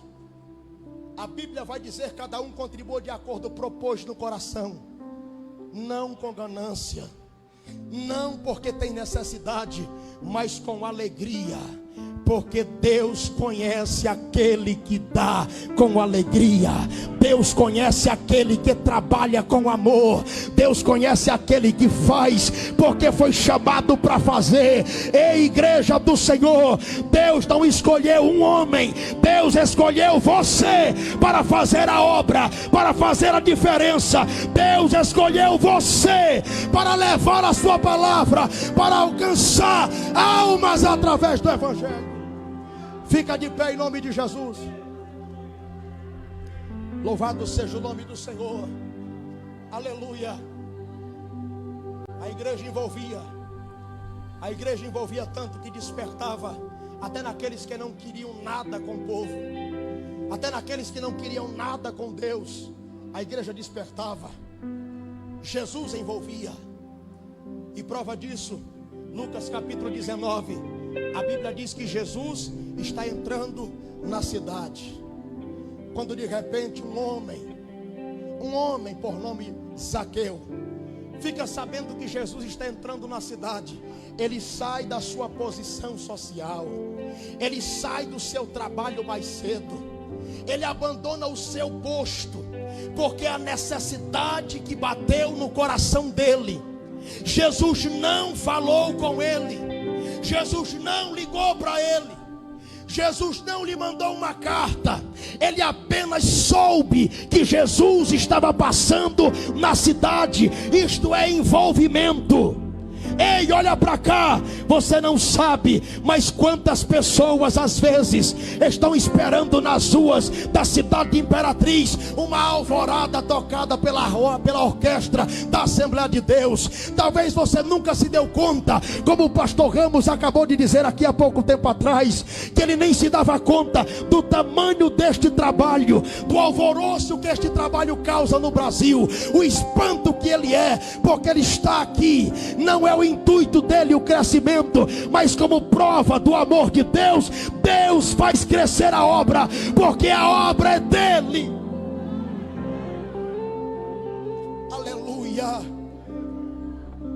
A Bíblia vai dizer: cada um contribua de acordo com o propósito no coração, não com ganância, não porque tem necessidade, mas com alegria, porque Deus conhece aquele que dá com alegria. Deus conhece aquele que trabalha com amor. Deus conhece aquele que faz porque foi chamado para fazer. Ei, igreja do Senhor, Deus não escolheu um homem, Deus escolheu você para fazer a obra, para fazer a diferença. Deus escolheu você para levar a sua palavra, para alcançar almas através do Evangelho. Fica de pé em nome de Jesus. Louvado seja o nome do Senhor. Aleluia. A igreja envolvia tanto que despertava até naqueles que não queriam nada com o povo, até naqueles que não queriam nada com Deus. A igreja despertava. Jesus envolvia. E prova disso, Lucas capítulo 19, a Bíblia diz que Jesus está entrando na cidade, quando de repente um homem por nome Zaqueu fica sabendo que Jesus está entrando na cidade. Ele sai da sua posição social, ele sai do seu trabalho mais cedo, ele abandona o seu posto, porque a necessidade que bateu no coração dele. Jesus não falou com ele, Jesus não ligou para ele, Jesus não lhe mandou uma carta. Ele apenas soube que Jesus estava passando na cidade. Isto é envolvimento. Ei, olha para cá, você não sabe, mas quantas pessoas às vezes estão esperando nas ruas da cidade de Imperatriz uma alvorada tocada pela orquestra da Assembleia de Deus. Talvez você nunca se deu conta, como o pastor Ramos acabou de dizer aqui há pouco tempo atrás, que ele nem se dava conta do tamanho deste trabalho, do alvoroço que este trabalho causa no Brasil, o espanto que ele é, porque ele está aqui. Não é o intuito dele o crescimento, mas como prova do amor de Deus, Deus faz crescer a obra, porque a obra é dele. Aleluia.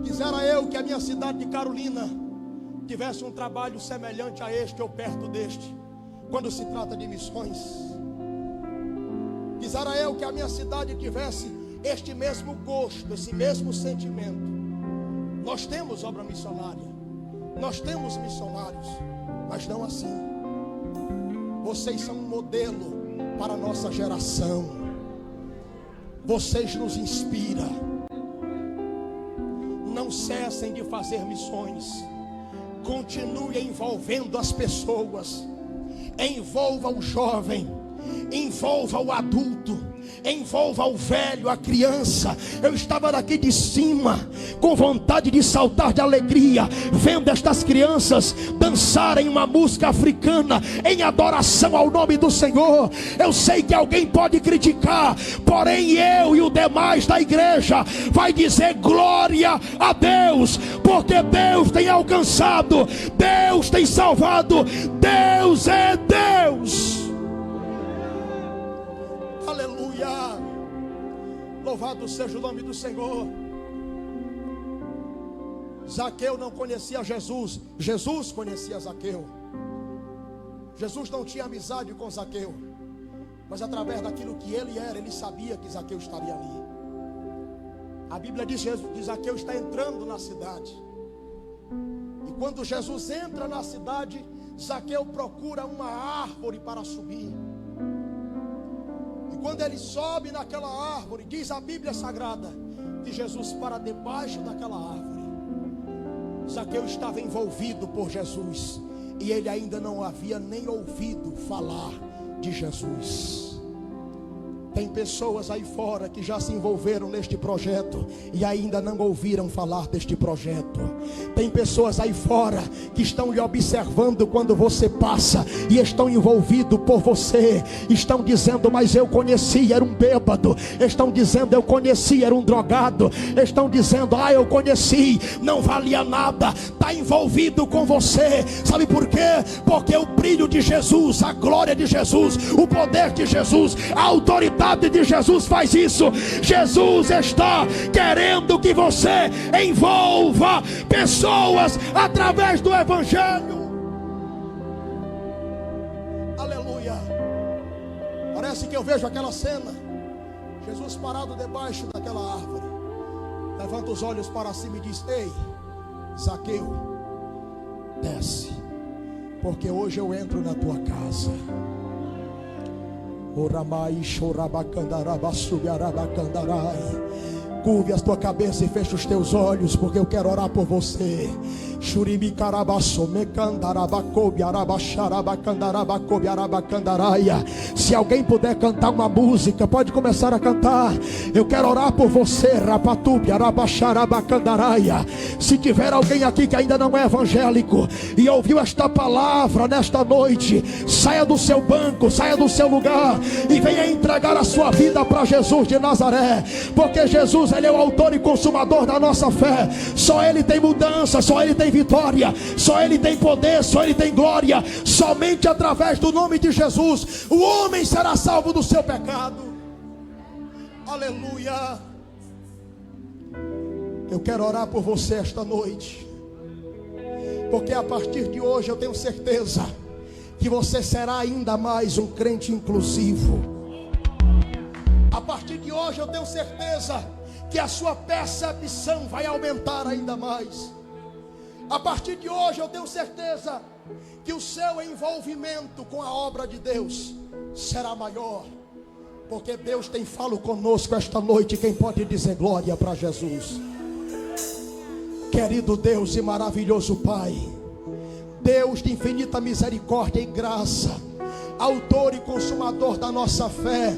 Quisera eu que a minha cidade de Carolina tivesse um trabalho semelhante a este ou perto deste, quando se trata de missões. Quisera eu que a minha cidade tivesse este mesmo gosto, esse mesmo sentimento. Nós temos obra missionária, nós temos missionários, mas não assim. Vocês são um modelo para a nossa geração. Vocês nos inspiram. Não cessem de fazer missões. Continue envolvendo as pessoas. Envolva o jovem, envolva o adulto, envolva o velho, a criança. Eu estava daqui de cima com vontade de saltar de alegria, vendo estas crianças dançarem uma música africana em adoração ao nome do Senhor. Eu sei que alguém pode criticar, porém eu e o demais da igreja vai dizer glória a Deus, porque Deus tem alcançado, Deus tem salvado, Deus é Deus. Aleluia. Louvado seja o nome do Senhor. Zaqueu não conhecia Jesus, Jesus conhecia Zaqueu. Jesus não tinha amizade com Zaqueu, mas através daquilo que ele era, ele sabia que Zaqueu estaria ali. A Bíblia diz que Zaqueu está entrando na cidade. E quando Jesus entra na cidade, Zaqueu procura uma árvore para subir. E quando ele sobe naquela árvore, diz a Bíblia Sagrada que Jesus para debaixo daquela árvore. Zaqueu estava envolvido por Jesus e ele ainda não havia nem ouvido falar de Jesus. Tem pessoas aí fora que já se envolveram neste projeto e ainda não ouviram falar deste projeto. Tem pessoas aí fora que estão lhe observando quando você passa e estão envolvidos por você. Estão dizendo, mas eu conheci, era um bêbado. Estão dizendo, eu conheci, era um drogado. Estão dizendo, eu conheci, não valia nada. Está envolvido com você. Sabe por quê? Porque o brilho de Jesus, a glória de Jesus, o poder de Jesus, a autoridade de Jesus faz isso. Jesus está querendo que você envolva pessoas através do Evangelho. Aleluia. Parece que eu vejo aquela cena, Jesus parado debaixo daquela árvore, levanta os olhos para cima e diz: ei, Zaqueu, desce, porque hoje eu entro na tua casa. Curve a tua cabeça e feche os teus olhos, porque eu quero orar por você. Se alguém puder cantar uma música, pode começar a cantar. Eu quero orar por você. Se tiver alguém aqui que ainda não é evangélico e ouviu esta palavra nesta noite, saia do seu banco, saia do seu lugar e venha entregar a sua vida para Jesus de Nazaré, porque Jesus, Ele é o autor e consumador da nossa fé. Só Ele tem mudança, só Ele tem vitória, só Ele tem poder, só Ele tem glória. Somente através do nome de Jesus o homem será salvo do seu pecado. Aleluia. Eu quero orar por você esta noite, porque a partir de hoje eu tenho certeza que você será ainda mais um crente inclusivo. A partir de hoje eu tenho certeza que a sua percepção vai aumentar ainda mais. A partir de hoje eu tenho certeza que o seu envolvimento com a obra de Deus será maior, porque Deus tem falado conosco esta noite. Quem pode dizer glória para Jesus? Querido Deus e maravilhoso Pai, Deus de infinita misericórdia e graça, autor e consumador da nossa fé,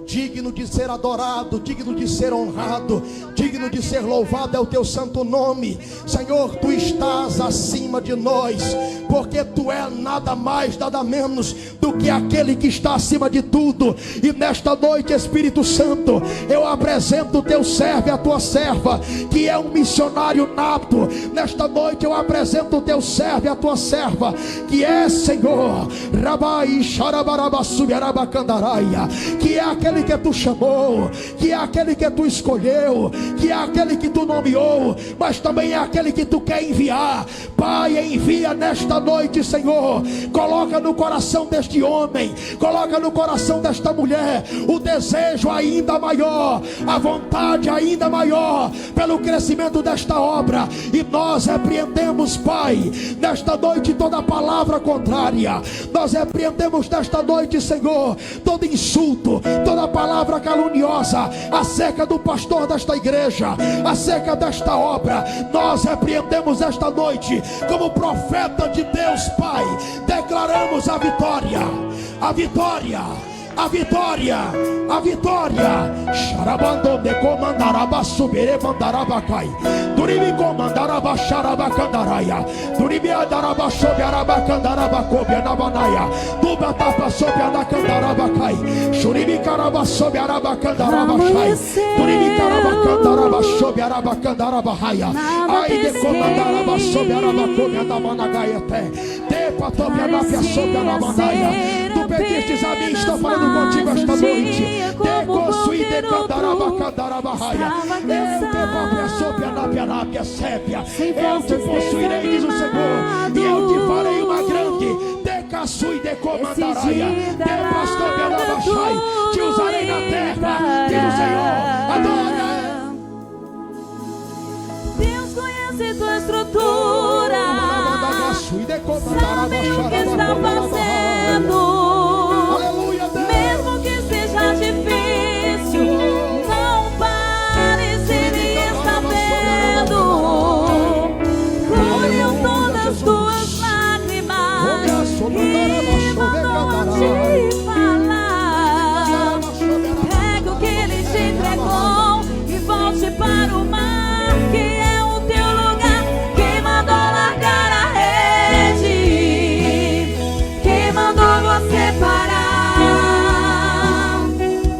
digno de ser adorado, digno de ser honrado, digno de ser louvado é o teu santo nome. Senhor, tu estás acima de nós, porque tu é nada mais, nada menos do que aquele que está acima de tudo. E nesta noite, Espírito Santo, eu apresento o teu servo e a tua serva, que é um missionário nato. Nesta noite eu apresento o teu servo e a tua serva, que é, Senhor, Rabai Xarabarabassubiarabacandaraia, que é aquele que tu chamou, que é aquele que tu escolheu, que é aquele que tu nomeou, mas também é aquele que tu quer enviar. Pai, envia nesta noite, Senhor. Coloca no coração deste homem, coloca no coração desta mulher o desejo ainda maior, a vontade ainda maior pelo crescimento desta obra. E nós repreendemos, Pai, nesta noite toda palavra contrária. Nós repreendemos nesta noite, Senhor, todo insulto, toda palavra caluniosa acerca do pastor desta igreja, acerca desta obra. Nós repreendemos esta noite como profeta de Deus, Pai. Declaramos a vitória, a vitória, a vitória, a vitória. Xarabando de comandaraba subire mandarabacai, Duribi comandaraba xarabacandaraia, Duribi andaraba sob arabacandaraba cobia na banaia, Dubatapa sob anacandarabacai, Xuribi caraba sob arabacandarabachai, Duribi carabacandaraba sob arabacandarabahaya, ai de comandaraba sob arabacobia na banagaia até, Tepa topia napia sob arabanaia. Tu pedistes a mim, estou falando contigo esta noite. Decossui de candarabacandarabahaia. Eu te papia sopia napia sépia. Eu te possuirei, diz o Senhor, e eu te farei uma grande. Decassui de comandaraia. Depastopia nabachai. Te usarei na terra, diz o Senhor. Adora.
Deus conhece tua estrutura, sabe o que está fazendo.
Aleluia, Deus.
Mesmo que seja difícil, não pare se Ele está vendo. Colheu todas as tuas lágrimas e mandou a te falar. você parar,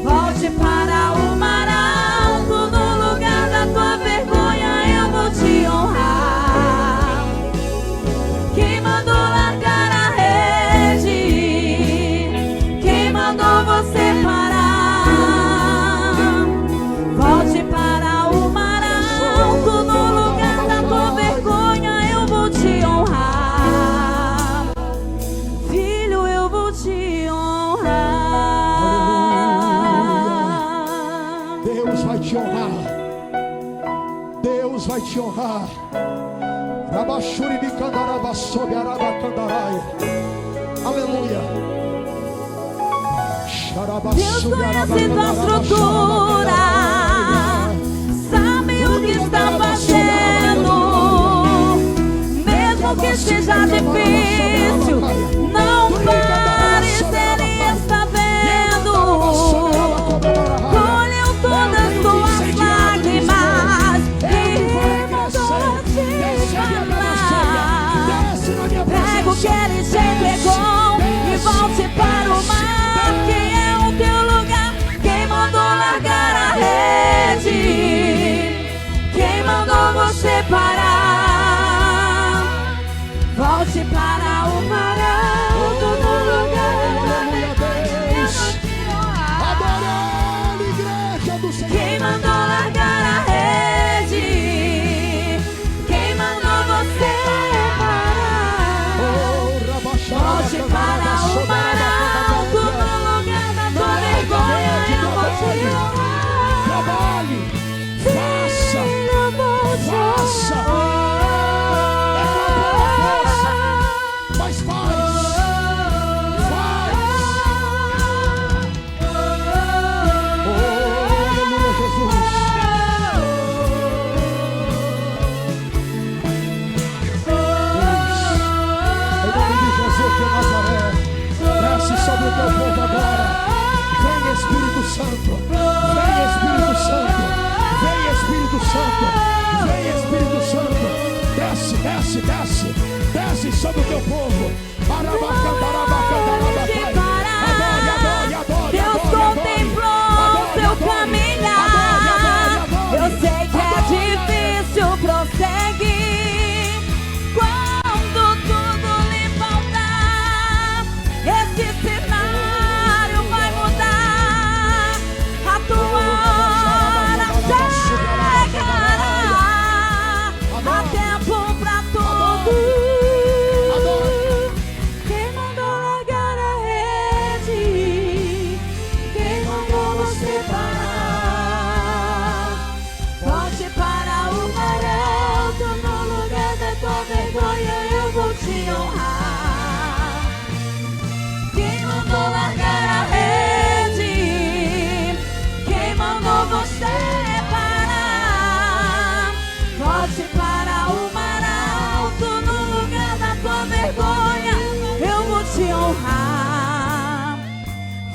volte para o mar alto. No lugar da tua vergonha eu vou te honrar. Quem mandou largar a rede? Quem mandou você parar? Volte para o mar alto. No lugar da tua vergonha eu vou te honrar. Filho, eu vou te honrar.
Deus vai te honrar. Deus vai te honrar. Rabachuri de Candaraba sob Arabacandaraia. Aleluia.
Deus conhece tua estrutura, sabe o que está fazendo. Mesmo que seja difícil, não pare, Ele está vendo. Colheu todas tuas lágrimas e mandou te falar. Pega o que Ele te entregou e volte para o mar, que é o teu lugar. Quem mandou largar a rede? Quem mandou você parar? Volte para o mar alto. No lugar da vergonha eu vou te honrar.
Adorando, igreja do Senhor.
Quem mandou largar a rede? Quem mandou você parar? Volte para o mar alto. No lugar da tua vergonha eu vou te honrar.
Trabalhe, faça,
Eu vou te
faça. Mas faz. Oh, aleluia, Jesus. Em nome de Jesus de Nazaré, desce sobre o teu povo agora. Vem Espírito Santo, vem Espírito Santo, vem Espírito Santo, vem Espírito Santo. Desce, desce, desce, desce sobre o teu povo.
Deus contemplou seu caminhar. Eu sei que é difícil prosseguir quando tudo lhe faltar. Esse cenário vai mudar. A tua hora chegará. Há tempo pra tudo. Quem mandou largar a rede? Quem mandou você parar? Volte para o mar alto. No lugar da tua vergonha eu vou te honrar. Quem mandou largar a rede? Quem mandou você parar? Volte para o mar alto. No lugar da tua vergonha eu vou te honrar.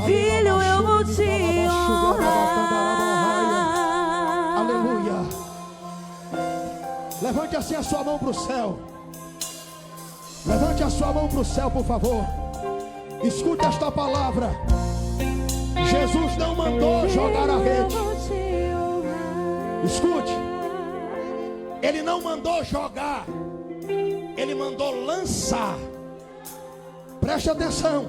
Filho, eu vou te honrar.
Aleluia. Levante assim a sua mão para o céu. Levante a sua mão para o céu, por favor. Escute esta palavra. Jesus não mandou jogar a rede. Escute. Ele não mandou jogar. Ele mandou lançar. Preste atenção.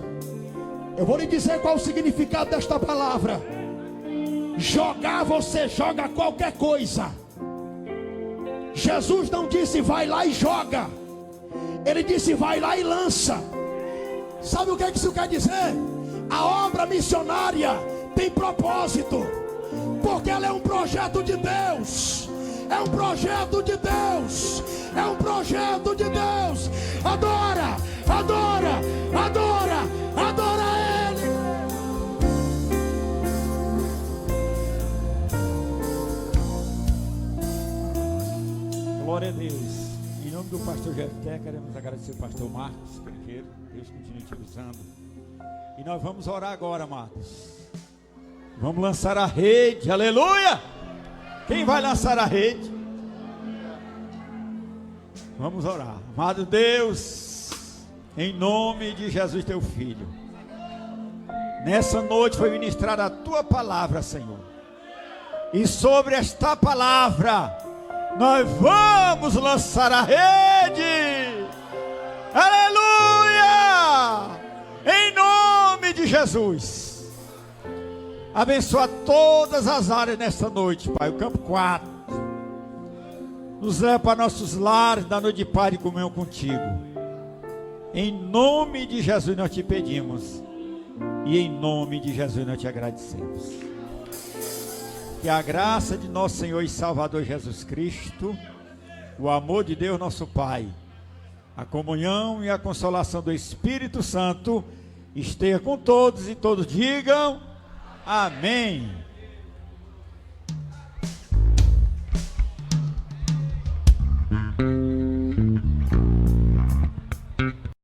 Eu vou lhe dizer qual o significado desta palavra. Jogar, você joga qualquer coisa. Jesus não disse vai lá e joga. Ele disse vai lá e lança. Sabe o que isso quer dizer? A obra missionária tem propósito, porque ela é um projeto de Deus. É um projeto de Deus. É um projeto de Deus. Adora, adora, adora, adora Ele.
Glória a Deus. Em nome do pastor Jefté, queremos agradecer ao pastor Marcos Pereira. Deus continue te usando. E nós vamos orar agora, amados. Vamos lançar a rede. Aleluia! Quem vai lançar a rede? Vamos orar. Amado Deus, em nome de Jesus teu Filho, Nessa noite foi ministrada a tua palavra, Senhor. E sobre esta palavra, nós vamos lançar a rede. Aleluia! Em nome de Jesus. Abençoa todas as áreas nesta noite, Pai. O campo 4. Nos leva para nossos lares, da noite de paz e comunhão contigo. Em nome de Jesus nós te pedimos. E em nome de Jesus nós te agradecemos. Que a graça de nosso Senhor e Salvador Jesus Cristo, o amor de Deus nosso Pai, a comunhão e a consolação do Espírito Santo esteja com todos e todos digam amém.